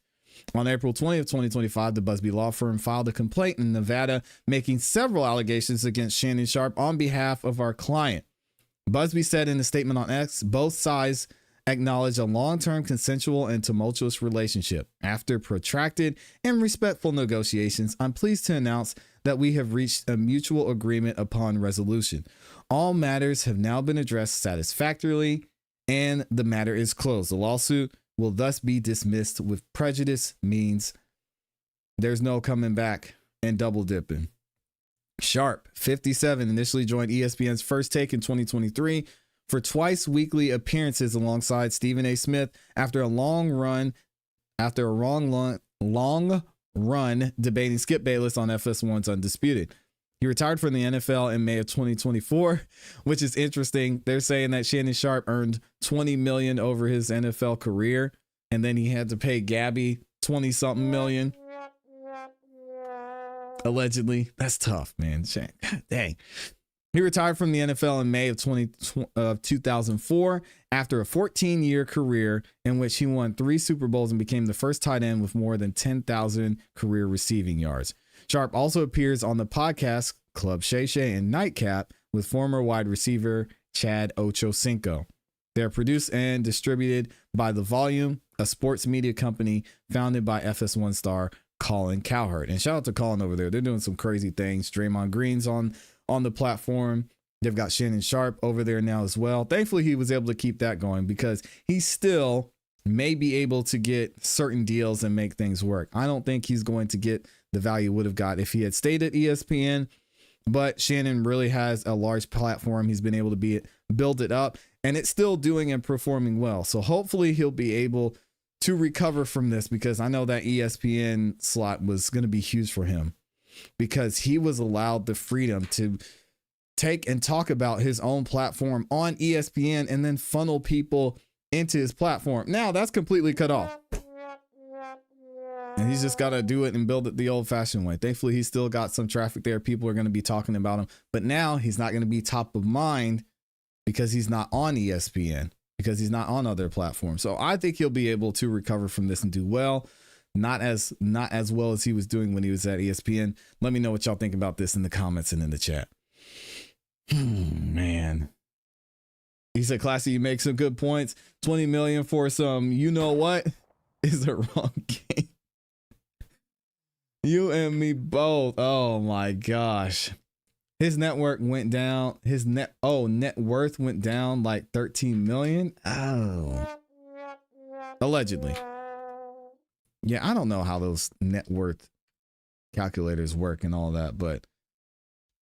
On April 20th, 2025, the Busby law firm filed a complaint in Nevada, making several allegations against Shannon Sharpe on behalf of our client. Busby said in a statement on X, both sides acknowledge a long-term consensual and tumultuous relationship. After protracted and respectful negotiations, I'm pleased to announce that we have reached a mutual agreement upon resolution. All matters have now been addressed satisfactorily, and the matter is closed. The lawsuit will thus be dismissed with prejudice, means there's no coming back and double dipping. Sharpe, 57, initially joined ESPN's First Take in 2023 for twice weekly appearances alongside Stephen A. Smith after a long run debating Skip Bayless on FS1's Undisputed. He retired from the NFL in May of 2024, which is interesting. They're saying that Shannon Sharpe earned $20 million over his NFL career, and then he had to pay Gabby 20-something million. Allegedly. That's tough, man. Dang. He retired from the NFL in May of 2004 after a 14-year career in which he won 3 Super Bowls and became the first tight end with more than 10,000 career receiving yards. Sharpe also appears on the podcast Club Shay Shay and Nightcap with former wide receiver Chad Ochocinco. They're produced and distributed by The Volume, a sports media company founded by FS1 star Colin Cowherd. And shout out to Colin over there. They're doing some crazy things. Draymond Green's on the platform. They've got Shannon Sharpe over there now as well. Thankfully, he was able to keep that going because he still may be able to get certain deals and make things work. I don't think he's going to get the value would have got if he had stayed at ESPN, but Shannon really has a large platform. He's been able to build it up, and it's still doing and performing well. So hopefully he'll be able to recover from this, because I know that ESPN slot was going to be huge for him because he was allowed the freedom to take and talk about his own platform on ESPN and then funnel people into his platform. Now that's completely cut off. And he's just got to do it and build it the old fashioned way. Thankfully, he's still got some traffic there. People are going to be talking about him, but now he's not going to be top of mind because he's not on ESPN, because he's not on other platforms. So I think he'll be able to recover from this and do well. Not as well as he was doing when he was at ESPN. Let me know what y'all think about this in the comments and in the chat. Man. He said, ClassE, you make some good points. 20 million for some, you know what, is a wrong game. You and me both. Oh my gosh. His network went down. His net worth went down like 13 million. Oh. Allegedly. Yeah, I don't know how those net worth calculators work and all that, but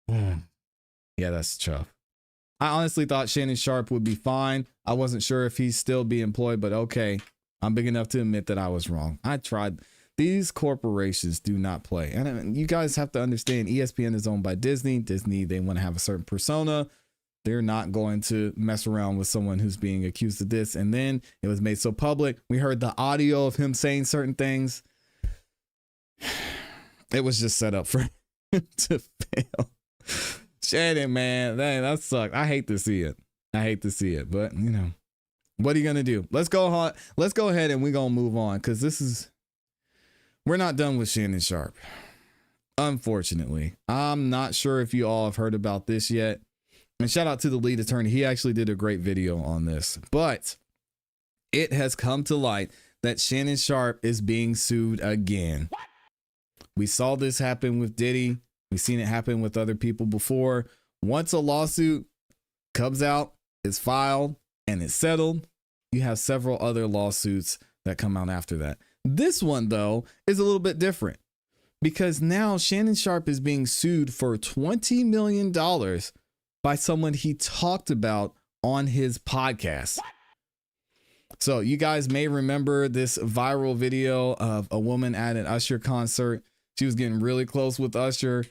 yeah, that's tough. I honestly thought Shannon Sharpe would be fine. I wasn't sure if he'd still be employed, but okay. I'm big enough to admit that I was wrong. I tried. These corporations do not play. And you guys have to understand, ESPN is owned by Disney. Disney, they want to have a certain persona. They're not going to mess around with someone who's being accused of this. And then it was made so public. We heard the audio of him saying certain things. It was just set up for him to fail. Shannon, man, dang, that sucked. I hate to see it. But, you know, what are you going to do? Let's go ahead and we're going to move on, because we're not done with Shannon Sharpe. Unfortunately, I'm not sure if you all have heard about this yet. And shout out to the lead attorney. He actually did a great video on this, but it has come to light that Shannon Sharpe is being sued again. We saw this happen with Diddy. We've seen it happen with other people before. Once a lawsuit comes out, is filed, and it's settled, you have several other lawsuits that come out after that. This one, though, is a little bit different, because now Shannon Sharpe is being sued for $20 million by someone he talked about on his podcast. So you guys may remember this viral video of a woman at an Usher concert. She was getting really close with Usher.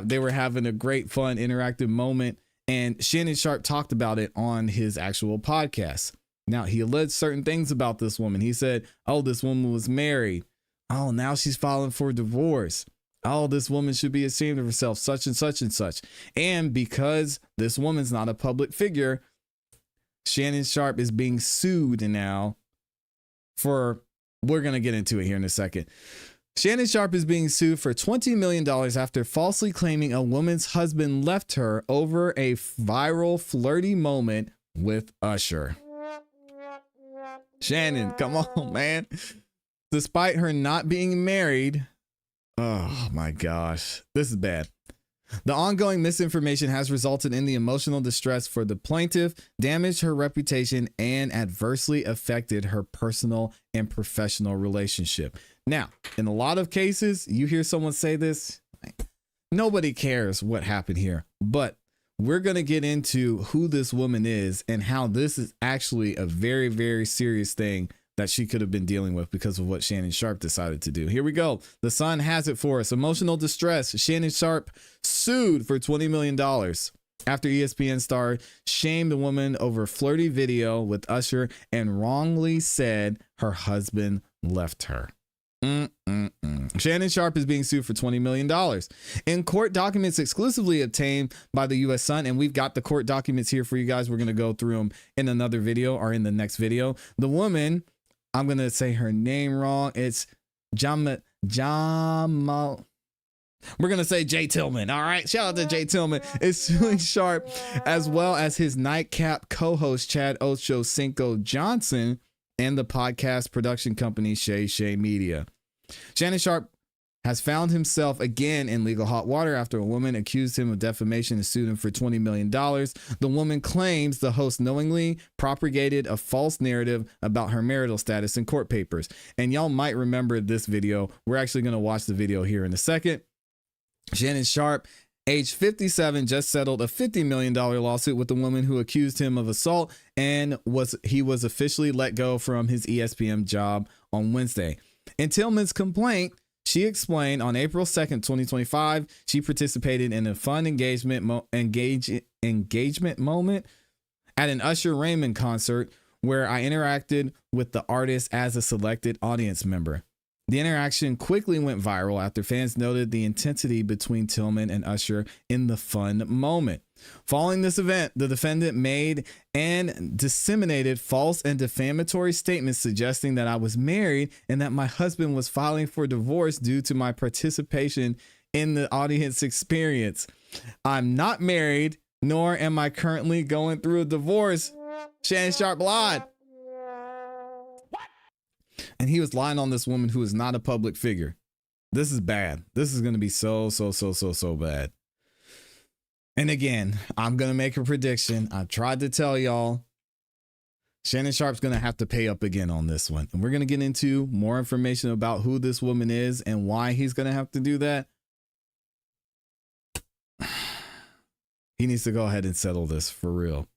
They were having a great, fun, interactive moment. And Shannon Sharpe talked about it on his actual podcast. Now, he alleged certain things about this woman. He said, oh, this woman was married. Oh, now she's filing for divorce. Oh, this woman should be ashamed of herself, such and such and such. And because this woman's not a public figure, Shannon Sharpe is being sued now for, we're going to get into it here in a second. Shannon Sharpe is being sued for $20 million after falsely claiming a woman's husband left her over a viral flirty moment with Usher. Shannon, come on, man. Despite her not being married, oh my gosh, this is bad. The ongoing misinformation has resulted in the emotional distress for the plaintiff, damaged her reputation, and adversely affected her personal and professional relationship. Now, in a lot of cases, you hear someone say this, nobody cares what happened here, but we're going to get into who this woman is and how this is actually a very, very serious thing that she could have been dealing with because of what Shannon Sharpe decided to do. Here we go. The Sun has it for us. Emotional distress. Shannon Sharpe sued for $20 million after ESPN star shamed a woman over flirty video with Usher and wrongly said her husband left her. Shannon Sharpe is being sued for $20 million. In court documents exclusively obtained by the U.S. Sun, and we've got the court documents here for you guys. We're going to go through them in another video or in the next video. The woman, I'm going to say her name wrong. It's Jamal. We're going to say Jay Tillman. All right. Shout out to Jay Tillman. Is suing Sharpe as well as his nightcap co-host Chad Ocho Cinco Johnson and the podcast production company Shay Media. Shannon Sharpe has found himself again in legal hot water after a woman accused him of defamation and sued him for $20 million. The woman claims the host knowingly propagated a false narrative about her marital status in court papers. And y'all might remember this video. We're actually going to watch the video here in a second. Shannon Sharpe, age 57, just settled a $50 million lawsuit with the woman who accused him of assault, and he was officially let go from his ESPN job on Wednesday. In Tillman's complaint, she explained on April 2nd, 2025, she participated in a fun engagement moment at an Usher Raymond concert where I interacted with the artist as a selected audience member. The interaction quickly went viral after fans noted the intensity between Tillman and Usher in the fun moment. Following this event, the defendant made and disseminated false and defamatory statements suggesting that I was married and that my husband was filing for divorce due to my participation in the audience experience. I'm not married, nor am I currently going through a divorce. Shannon Sharpe lied. And he was lying on this woman who is not a public figure. This is bad. This is going to be so bad. And again, I'm going to make a prediction. I tried to tell y'all, Shannon Sharpe's going to have to pay up again on this one. And we're going to get into more information about who this woman is and why he's going to have to do that. He needs to go ahead and settle this for real.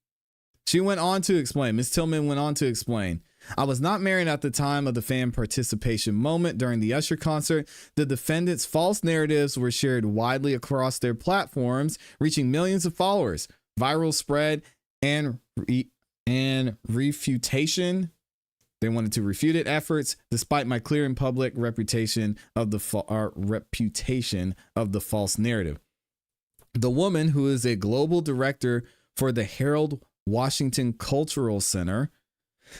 She went on to explain, Ms. Tillman went on to explain, I was not married at the time of the fan participation moment during the Usher concert. The defendant's false narratives were shared widely across their platforms, reaching millions of followers. Viral spread and refutation. They wanted to refute it efforts, despite my clear and public reputation of the false narrative. The woman, who is a global director for the Harold Washington Cultural Center,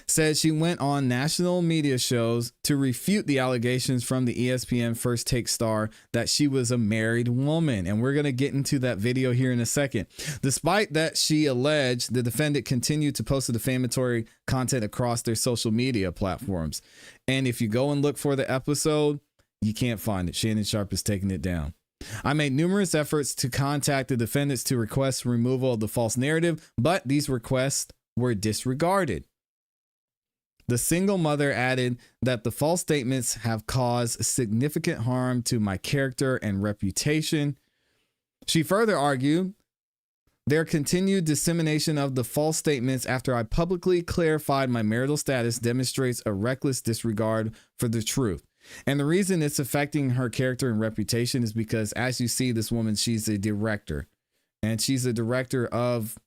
said she went on national media shows to refute the allegations from the ESPN First Take star that she was a married woman. And we're going to get into that video here in a second. Despite that, she alleged the defendant continued to post the defamatory content across their social media platforms. And if you go and look for the episode, you can't find it. Shannon Sharpe is taking it down. I made numerous efforts to contact the defendants to request removal of the false narrative, but these requests were disregarded. The single mother added that the false statements have caused significant harm to my character and reputation. She further argued Their continued dissemination of the false statements after I publicly clarified my marital status demonstrates a reckless disregard for the truth. And the reason it's affecting her character and reputation is because, as you see, this woman, she's a director. And she's a director of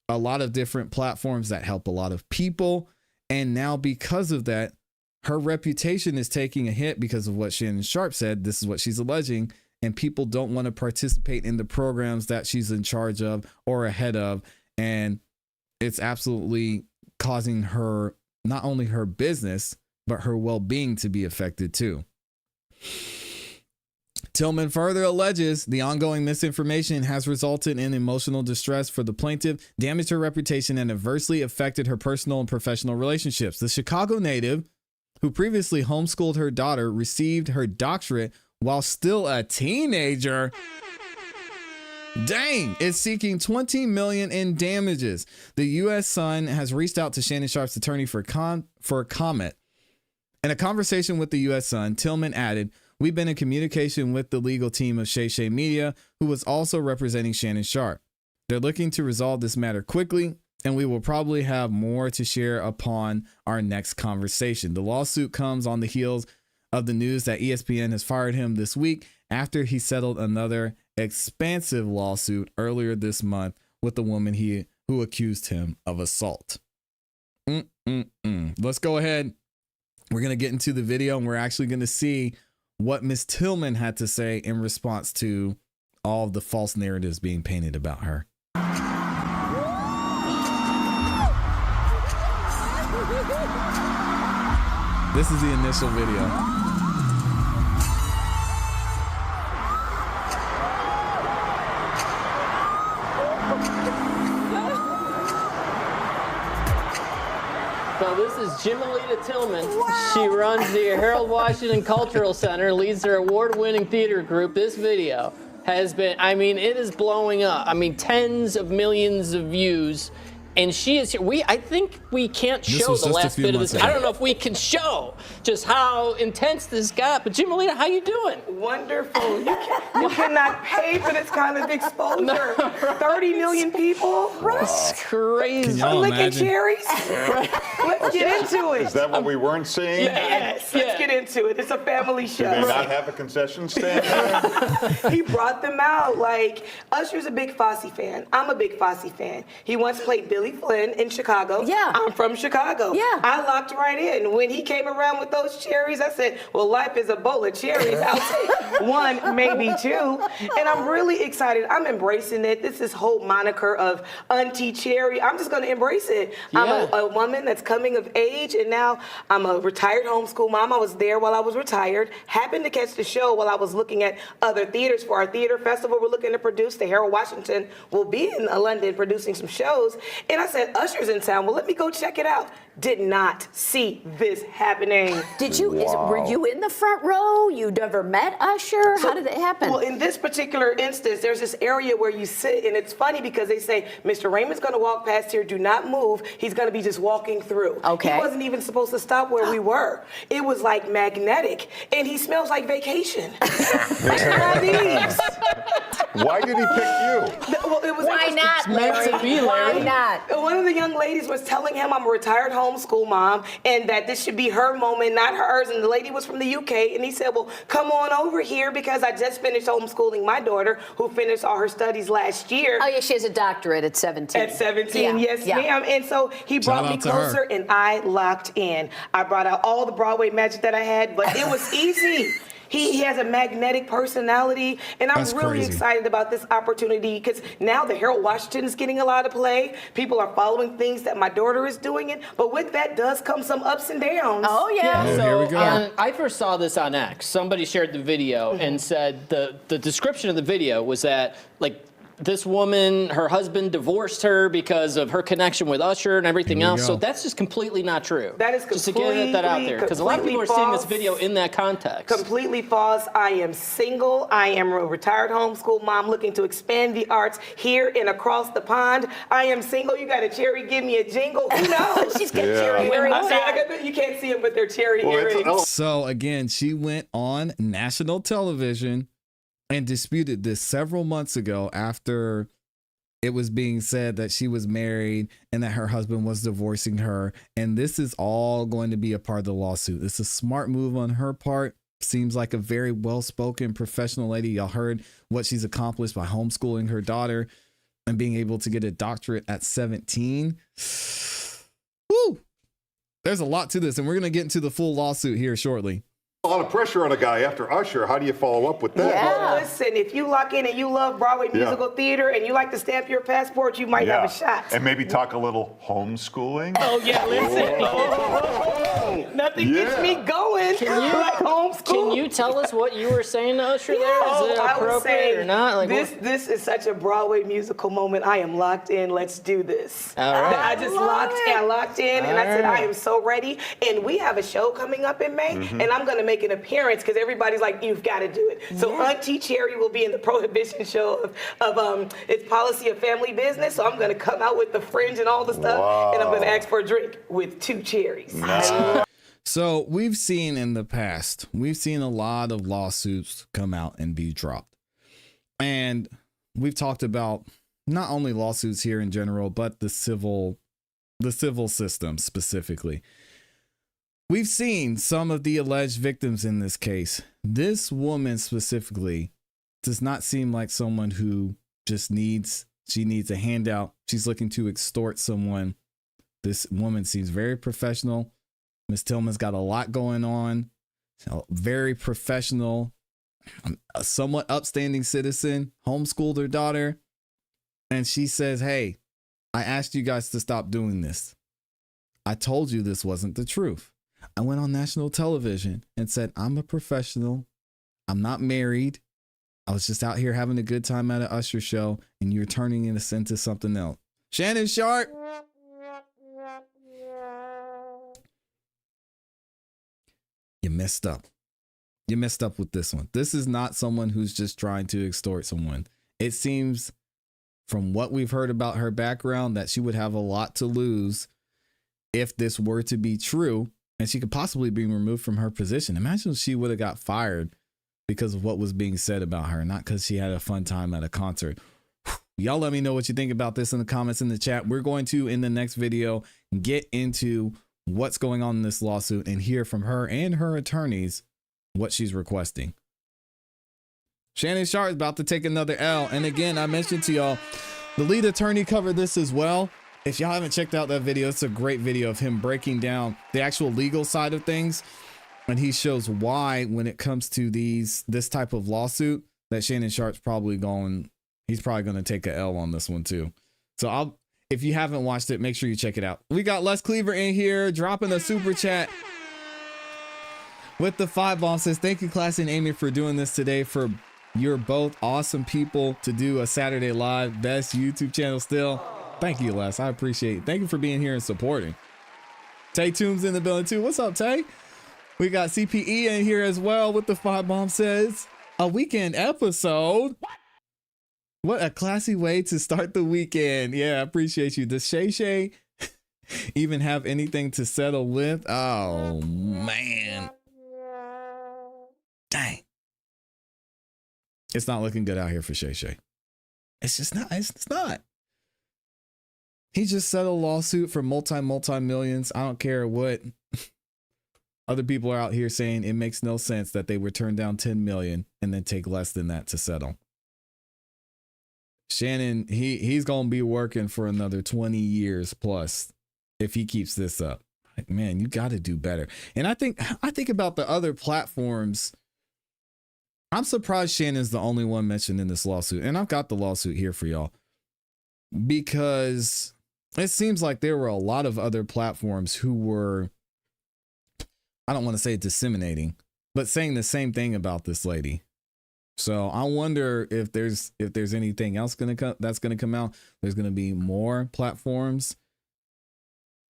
a lot of different platforms that help a lot of people. And now because of that, her reputation is taking a hit because of what Shannon Sharpe said. This is what she's alleging. And people don't want to participate in the programs that she's in charge of or ahead of. And it's absolutely causing her, not only her business, but her well-being to be affected too. Tillman further alleges the ongoing misinformation has resulted in emotional distress for the plaintiff, damaged her reputation, and adversely affected her personal and professional relationships. The Chicago native, who previously homeschooled her daughter, received her doctorate while still a teenager, is seeking $20 million in damages. The U.S. Sun has reached out to Shannon Sharpe's attorney for comment. In a conversation with the U.S. Sun, Tillman added, "We've been in communication with the legal team of Shay Media, who was also representing Shannon Sharpe. They're looking to resolve this matter quickly, and we will probably have more to share upon our next conversation." The lawsuit comes on the heels of the news that ESPN has fired him this week after he settled another expansive lawsuit earlier this month with the woman who accused him of assault. Let's go ahead. We're going to get into the video, and we're actually going to see what Miss Tillman had to say in response to all of the false narratives being painted about her. This is the initial video. So this is Jimalita Tillman. Wow. She runs the Harold Washington Cultural Center, leads their award-winning theater group. This video has been, it is blowing up. Tens of millions of views. And she is here. I think we can't show the last bit of this. I don't know if we can show just how intense this got. But Jimalita, how you doing? Wonderful. You cannot pay for this kind of exposure. No, right. 30 million people. That's crazy. I'm licking cherries. Let's get into it. Is that what we weren't seeing? Yes. Let's get into it. It's a family show. Do they not have a concession stand there? He brought them out. Like, Usher's a big Fosse fan. I'm a big Fosse fan. He once played Billy Flynn in Chicago. Yeah. I'm from Chicago. Yeah. I locked right in. When he came around with those cherries, I said, well, life is a bowl of cherries. I'll take one, maybe two. And I'm really excited. I'm embracing it. This whole moniker of Auntie Cherry. I'm just going to embrace it. Yeah. I'm a woman that's coming of age, and now I'm a retired homeschool mom. I was there while I was retired. Happened to catch the show while I was looking at other theaters for our theater festival we're looking to produce. The Harold Washington will be in London producing some shows. And I said, Usher's in town. Well, let me go check it out. Did not see this happening. Did you? Were you in the front row? You never met Usher? How did it happen? Well, in this particular instance, there's this area where you sit, and it's funny because they say, Mr. Raymond's going to walk past here. Do not move. He's going to be just walking through. Okay. He wasn't even supposed to stop where we were. It was like magnetic, and he smells like vacation. Why did he pick you? Well, it was Why not, Larry? Why not? One of the young ladies was telling him I'm a retired homeschool mom and that this should be her moment, not hers. And the lady was from the UK, and he said, well, come on over here because I just finished homeschooling my daughter, who finished all her studies last year. Oh, yeah, she has a doctorate at 17. At 17, yes, ma'am. And so he brought me closer, and I locked in. I brought out all the Broadway magic that I had, but it was easy. He has a magnetic personality, and I'm really excited about this opportunity because now the Harold Washington is getting a lot of play. People are following things that my daughter is doing, but with that does come some ups and downs. Oh, yeah. So here we go. I first saw this on X. Somebody shared the video and said the description of the video was that, like, this woman, her husband divorced her because of her connection with Usher and everything else. So that's just completely not true. That is just to get that out there, because a lot of people are seeing this video in that context. Completely false. I am single. I am a retired homeschool mom looking to expand the arts here and across the pond. I am single. You got a cherry? Give me a jingle. Who knows? She's got cherry earrings. You can't see them, but they're cherry earrings. So again, she went on national television and disputed this several months ago after it was being said that she was married and that her husband was divorcing her. And this is all going to be a part of the lawsuit. It's a smart move on her part. Seems like a very well-spoken professional lady. Y'all heard what she's accomplished by homeschooling her daughter and being able to get a doctorate at 17. Woo! There's a lot to this, and we're going to get into the full lawsuit here shortly. A lot of pressure on a guy after Usher. How do you follow up with that? Well, listen, if you lock in and you love Broadway musical theater and you like to stamp your passport, you might have a shot. And maybe talk a little homeschooling. Oh, yeah, listen. Nothing gets me going like homeschool. Can you tell us what you were saying to Usher there? Is it appropriate or not? Like, this is such a Broadway musical moment. I am locked in. Let's do this. All right. I just locked in, and I said, I am so ready. And we have a show coming up in May, and I'm going to make an appearance because everybody's like, you've got to do it. So Auntie Cherry will be in the Prohibition show of its policy of family business. So I'm going to come out with the fringe and all the stuff, and I'm going to ask for a drink with 2 cherries. Nice. So we've seen in the past, we've seen a lot of lawsuits come out and be dropped. And we've talked about not only lawsuits here in general, but the civil system specifically. We've seen some of the alleged victims in this case. This woman specifically does not seem like someone who just needs a handout. She's looking to extort someone. This woman seems very professional. Miss Tillman's got a lot going on. Very professional, a somewhat upstanding citizen, homeschooled her daughter. And she says, hey, I asked you guys to stop doing this. I told you this wasn't the truth. I went on national television and said, I'm a professional. I'm not married. I was just out here having a good time at an Usher show, and you're turning this into something else. Shannon Sharpe. You messed up. You messed up with this one. This is not someone who's just trying to extort someone. It seems from what we've heard about her background that she would have a lot to lose if this were to be true, and she could possibly be removed from her position. Imagine if she would have got fired because of what was being said about her, not because she had a fun time at a concert. Y'all let me know what you think about this in the comments in the chat. We're going to, in the next video, get into what's going on in this lawsuit and hear from her and her attorneys what she's requesting. Shannon Sharpe is about to take another L. And again, I mentioned to y'all, the lead attorney covered this as well. If y'all haven't checked out that video, it's a great video of him breaking down the actual legal side of things. And he shows why, when it comes to this type of lawsuit, that Shannon Sharpe's probably going to take a L on this one too. So if you haven't watched it, make sure you check it out. We got Les Cleaver in here dropping a super chat with the 5 bomb. Says, thank you, ClassE and Amy, for doing this today. You're both awesome people to do a Saturday live. Best YouTube channel still. Thank you, Les. I appreciate it. Thank you for being here and supporting. Tay Toombs in the building too. What's up, Tay? We got CPE in here as well with the 5 bomb. Says, a weekend episode. What a classy way to start the weekend. Yeah, I appreciate you. Does Shay Shay even have anything to settle with? Oh, man. Dang. It's not looking good out here for Shay Shay. It's just not. It's not. He just settled a lawsuit for multi-millions. I don't care what other people are out here saying. It makes no sense that they would turn down 10 million and then take less than that to settle. Shannon, he's going to be working for another 20 years plus if he keeps this up. Like, man, you got to do better. And I think about the other platforms. I'm surprised Shannon's the only one mentioned in this lawsuit. And I've got the lawsuit here for y'all because it seems like there were a lot of other platforms who were, I don't want to say disseminating, but saying the same thing about this lady. So I wonder if there's anything else that's gonna come out. There's gonna be more platforms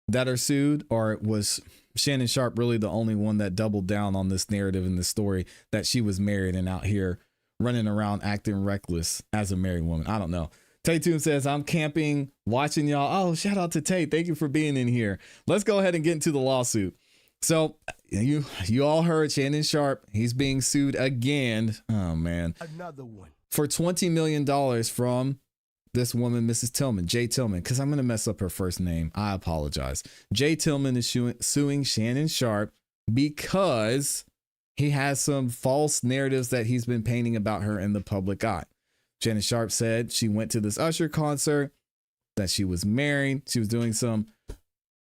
that are sued, or was Shannon Sharpe really the only one that doubled down on this narrative in the story that she was married and out here running around acting reckless as a married woman? I don't know. Tay Toon says, I'm camping, watching y'all. Oh, shout out to Tay. Thank you for being in here. Let's go ahead and get into the lawsuit. So you all heard Shannon Sharpe. He's being sued again. Oh, man. Another one. For $20 million from this woman, Mrs. Tillman, Jay Tillman, because I'm going to mess up her first name. I apologize. Jay Tillman is suing Shannon Sharpe because he has some false narratives that he's been painting about her in the public eye. Shannon Sharpe said she went to this Usher concert, that she was married. She was doing some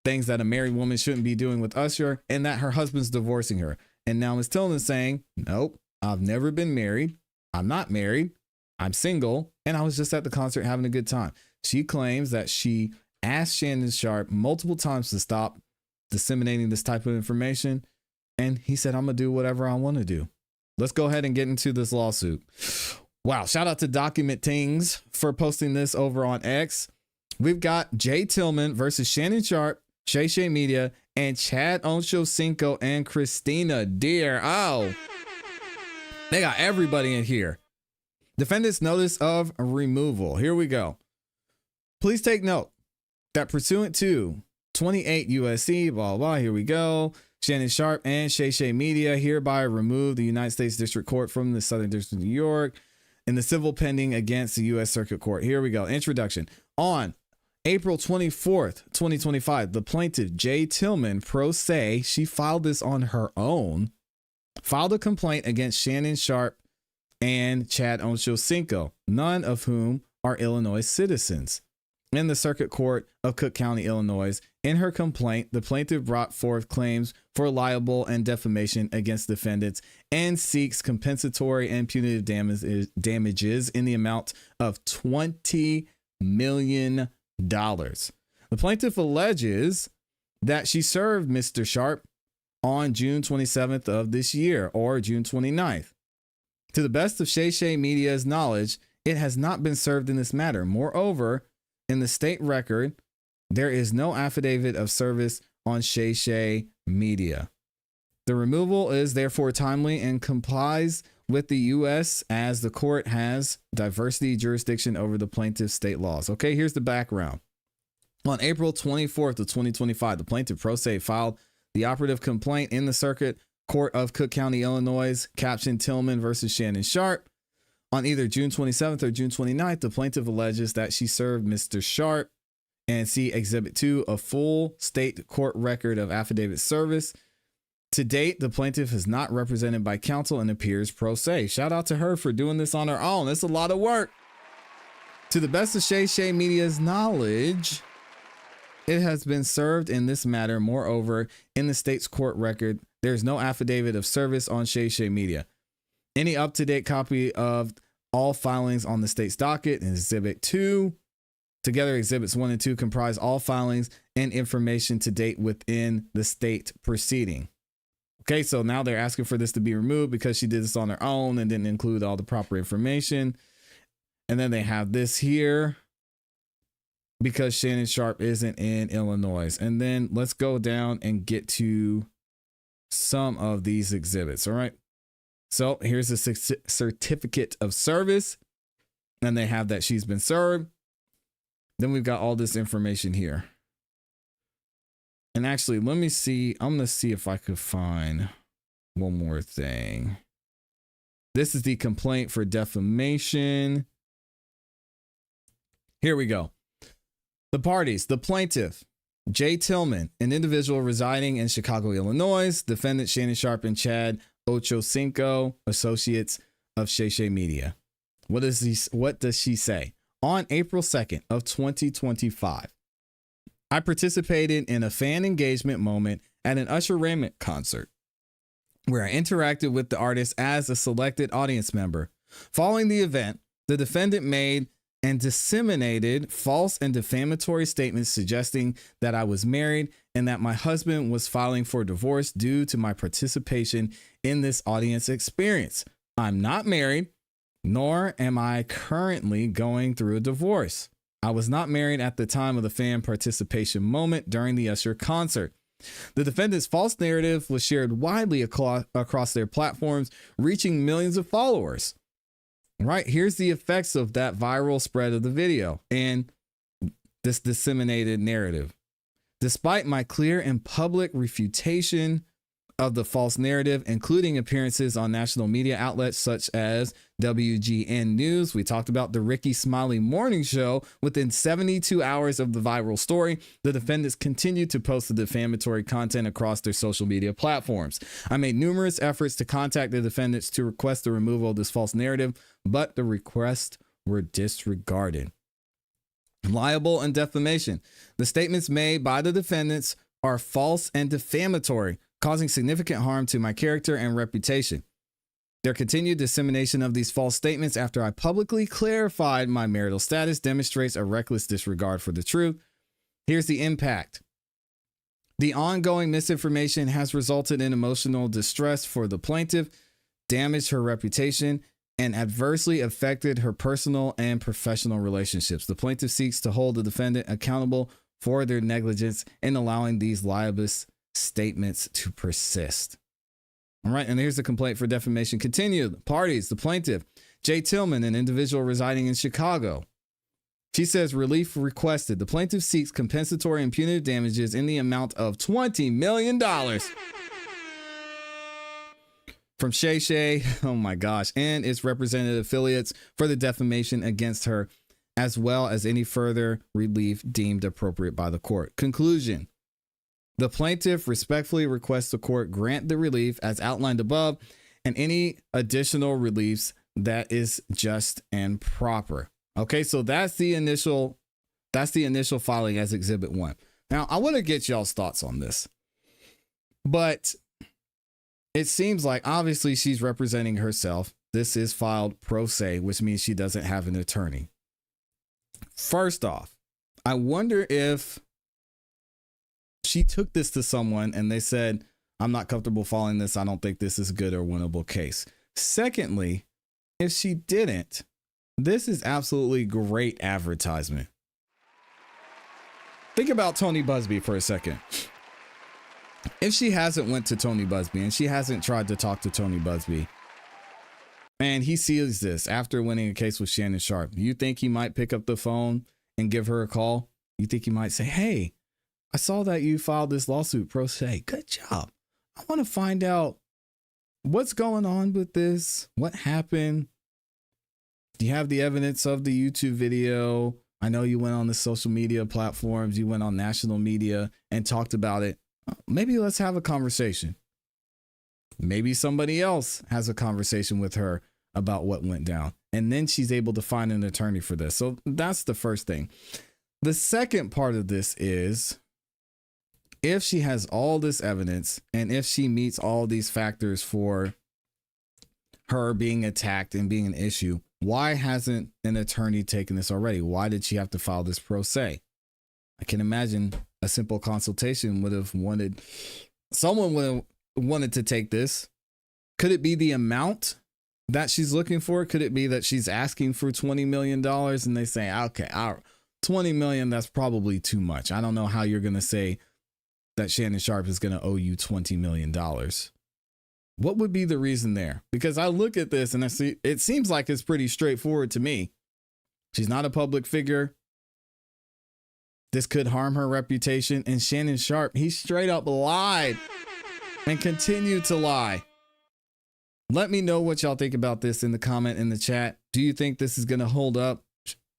things that a married woman shouldn't be doing with Usher, and that her husband's divorcing her. And now Ms. Tillman is saying, nope, I've never been married. I'm not married. I'm single. And I was just at the concert having a good time. She claims that she asked Shannon Sharpe multiple times to stop disseminating this type of information. And he said, I'm going to do whatever I want to do. Let's go ahead and get into this lawsuit. Wow. Shout out to Document Things for posting this over on X. We've got Jay Tillman versus Shannon Sharpe, Shay Media, and Chad Ochocinco and Christina Deer. Oh, they got everybody in here. Defendant's notice of removal. Here we go. Please take note that pursuant to 28 USC, blah, blah, here we go. Shannon Sharpe and Shay Media hereby remove the United States District Court from the Southern District of New York in the civil pending against the U.S. Circuit Court. Here we go. Introduction. On April 24th, 2025, the plaintiff, Jay Tillman, pro se, she filed this on her own, filed a complaint against Shannon Sharpe and Chad Ochocinco, none of whom are Illinois citizens, in the Circuit Court of Cook County, Illinois. In her complaint, the plaintiff brought forth claims for libel and defamation against defendants and seeks compensatory and punitive damages in the amount of $20 million. The plaintiff alleges that she served Mr. Sharpe on June 27th of this year, or June 29th. To the best of Shay Media's knowledge, it has not been served in this matter. Moreover, in the state record, there is no affidavit of service on Shay Media. The removal is therefore timely and complies with the U.S. as the court has diversity jurisdiction over the plaintiff's state laws. Okay, here's the background. On April 24th of 2025, the plaintiff pro se filed the operative complaint in the Circuit Court of Cook County, Illinois, captioned Tillman versus Shannon Sharpe. On either June 27th or June 29th, the plaintiff alleges that she served Mr. Sharpe, and see Exhibit 2, a full state court record of affidavit service. To date, the plaintiff is not represented by counsel and appears pro se. Shout out to her for doing this on her own. It's a lot of work. To the best of Shay Media's knowledge, it has been served in this matter. Moreover, in the state's court record, there is no affidavit of service on Shay Media. Any up-to-date copy of all filings on the state's docket in Exhibit 2, together Exhibits 1 and 2 comprise all filings and information to date within the state proceeding. Okay, so now they're asking for this to be removed because she did this on her own and didn't include all the proper information. And then they have this here because Shannon Sharpe isn't in Illinois. And then let's go down and get to some of these exhibits. All right. So here's a certificate of service. And they have that she's been served. Then we've got all this information here. And actually, let me see. I'm going to see if I could find one more thing. This is the complaint for defamation. Here we go. The parties, the plaintiff, Jay Tillman, an individual residing in Chicago, Illinois, defendant Shannon Sharpe and Chad Ochocinco, associates of Shay Media. What does she say? On April 2nd of 2025, I participated in a fan engagement moment at an Usher Raymond concert where I interacted with the artist as a selected audience member. Following the event, the defendant made and disseminated false and defamatory statements suggesting that I was married and that my husband was filing for divorce due to my participation in this audience experience. I'm not married, nor am I currently going through a divorce. I was not married at the time of the fan participation moment during the Usher concert. The defendant's false narrative was shared widely across their platforms, reaching millions of followers. Right, here's the effects of that viral spread of the video and this disseminated narrative. Despite my clear and public refutation of the false narrative, including appearances on national media outlets such as WGN News. We talked about the Ricky Smiley morning show. Within 72 hours of the viral story, the defendants continued to post the defamatory content across their social media platforms. I made numerous efforts to contact the defendants to request the removal of this false narrative, but the requests were disregarded. Libel and defamation. The statements made by the defendants are false and defamatory, causing significant harm to my character and reputation. Their continued dissemination of these false statements after I publicly clarified my marital status demonstrates a reckless disregard for the truth. Here's the impact. The ongoing misinformation has resulted in emotional distress for the plaintiff, damaged her reputation, and adversely affected her personal and professional relationships. The plaintiff seeks to hold the defendant accountable for their negligence in allowing these libelous statements to persist. All right, and here's the complaint for defamation continued. Parties, the plaintiff, Jay Tillman, an individual residing in Chicago. She says relief requested. The plaintiff seeks compensatory and punitive damages in the amount of $20 million. From Shay Shay, oh my gosh, and its representative affiliates for the defamation against her, as well as any further relief deemed appropriate by the court. Conclusion. The plaintiff respectfully requests the court grant the relief as outlined above and any additional reliefs that is just and proper. Okay, so that's the initial filing as Exhibit 1. Now, I want to get y'all's thoughts on this, but it seems like obviously she's representing herself. This is filed pro se, which means she doesn't have an attorney. First off, I wonder if she took this to someone and they said, I'm not comfortable filing this. I don't think this is a good or winnable case. Secondly, if she didn't, this is absolutely great advertisement. Think about Tony Busby for a second. If she hasn't went to Tony Busby and she hasn't tried to talk to Tony Busby and he sees this after winning a case with Shannon Sharpe, you think he might pick up the phone and give her a call? You think he might say, hey, I saw that you filed this lawsuit pro se. Good job. I want to find out what's going on with this. What happened? Do you have the evidence of the YouTube video? I know you went on the social media platforms. You went on national media and talked about it. Maybe let's have a conversation. Maybe somebody else has a conversation with her about what went down. And then she's able to find an attorney for this. So that's the first thing. The second part of this is if she has all this evidence and if she meets all these factors for her being attacked and being an issue, why hasn't an attorney taken this already? Why did she have to file this pro se? I can imagine a simple consultation someone would have wanted to take this. Could it be the amount that she's looking for? Could it be that she's asking for $20 million and they say, okay, $20 million, that's probably too much. I don't know how you're going to say that Shannon Sharpe is going to owe you $20 million. What would be the reason there? Because I look at this and I see, it seems like it's pretty straightforward to me. She's not a public figure. This could harm her reputation. And Shannon Sharpe, he straight up lied and continued to lie. Let me know what y'all think about this in the comment in the chat. Do you think this is going to hold up?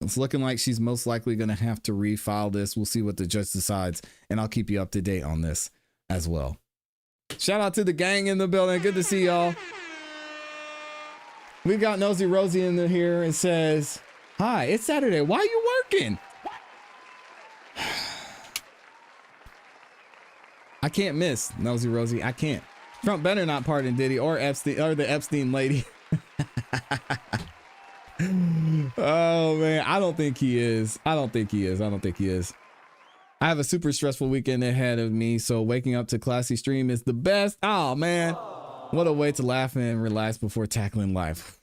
It's looking like she's most likely going to have to refile this. We'll see what the judge decides, and I'll keep you up to date on this as well. Shout out to the gang in the building. Good to see y'all. We got Nosy Rosie in here and says, hi, it's Saturday. Why are you working? I can't miss Nosy Rosie. I can't. Trump better not pardon Diddy or Epstein or the Epstein lady. Oh man, I don't think he is. I don't think he is. I have a super stressful weekend ahead of me, so waking up to ClassE stream is the best. Oh man, what a way to laugh and relax before tackling life.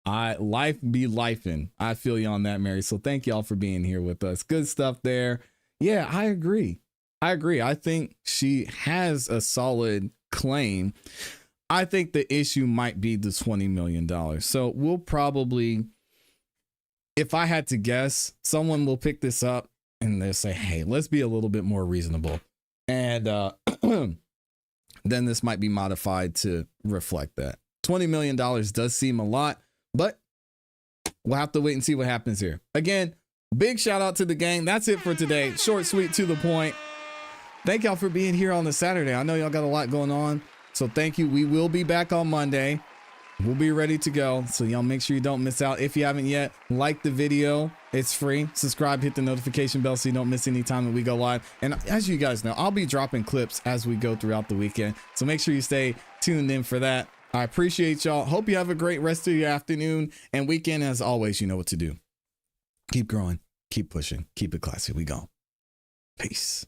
Life be lifing. I feel you on that, Mary. So thank y'all for being here with us. Good stuff there. Yeah, I agree. I think she has a solid claim. I think the issue might be the $20 million. So we'll probably, if I had to guess, someone will pick this up and they'll say, hey, let's be a little bit more reasonable. And then this might be modified to reflect that. $20 million does seem a lot, but we'll have to wait and see what happens here. Again, big shout out to the gang. That's it for today. Short, sweet, to the point. Thank y'all for being here on the Saturday. I know y'all got a lot going on, so thank you. We will be back on Monday. We'll be ready to go, so y'all make sure you don't miss out. If you haven't yet, like the video. It's free. Subscribe, hit the notification bell so you don't miss any time that we go live. And as you guys know, I'll be dropping clips as we go throughout the weekend, so make sure you stay tuned in for that. I appreciate y'all. Hope you have a great rest of your afternoon and weekend. As always, you know what to do. Keep growing, keep pushing, keep it classy. We go. Peace.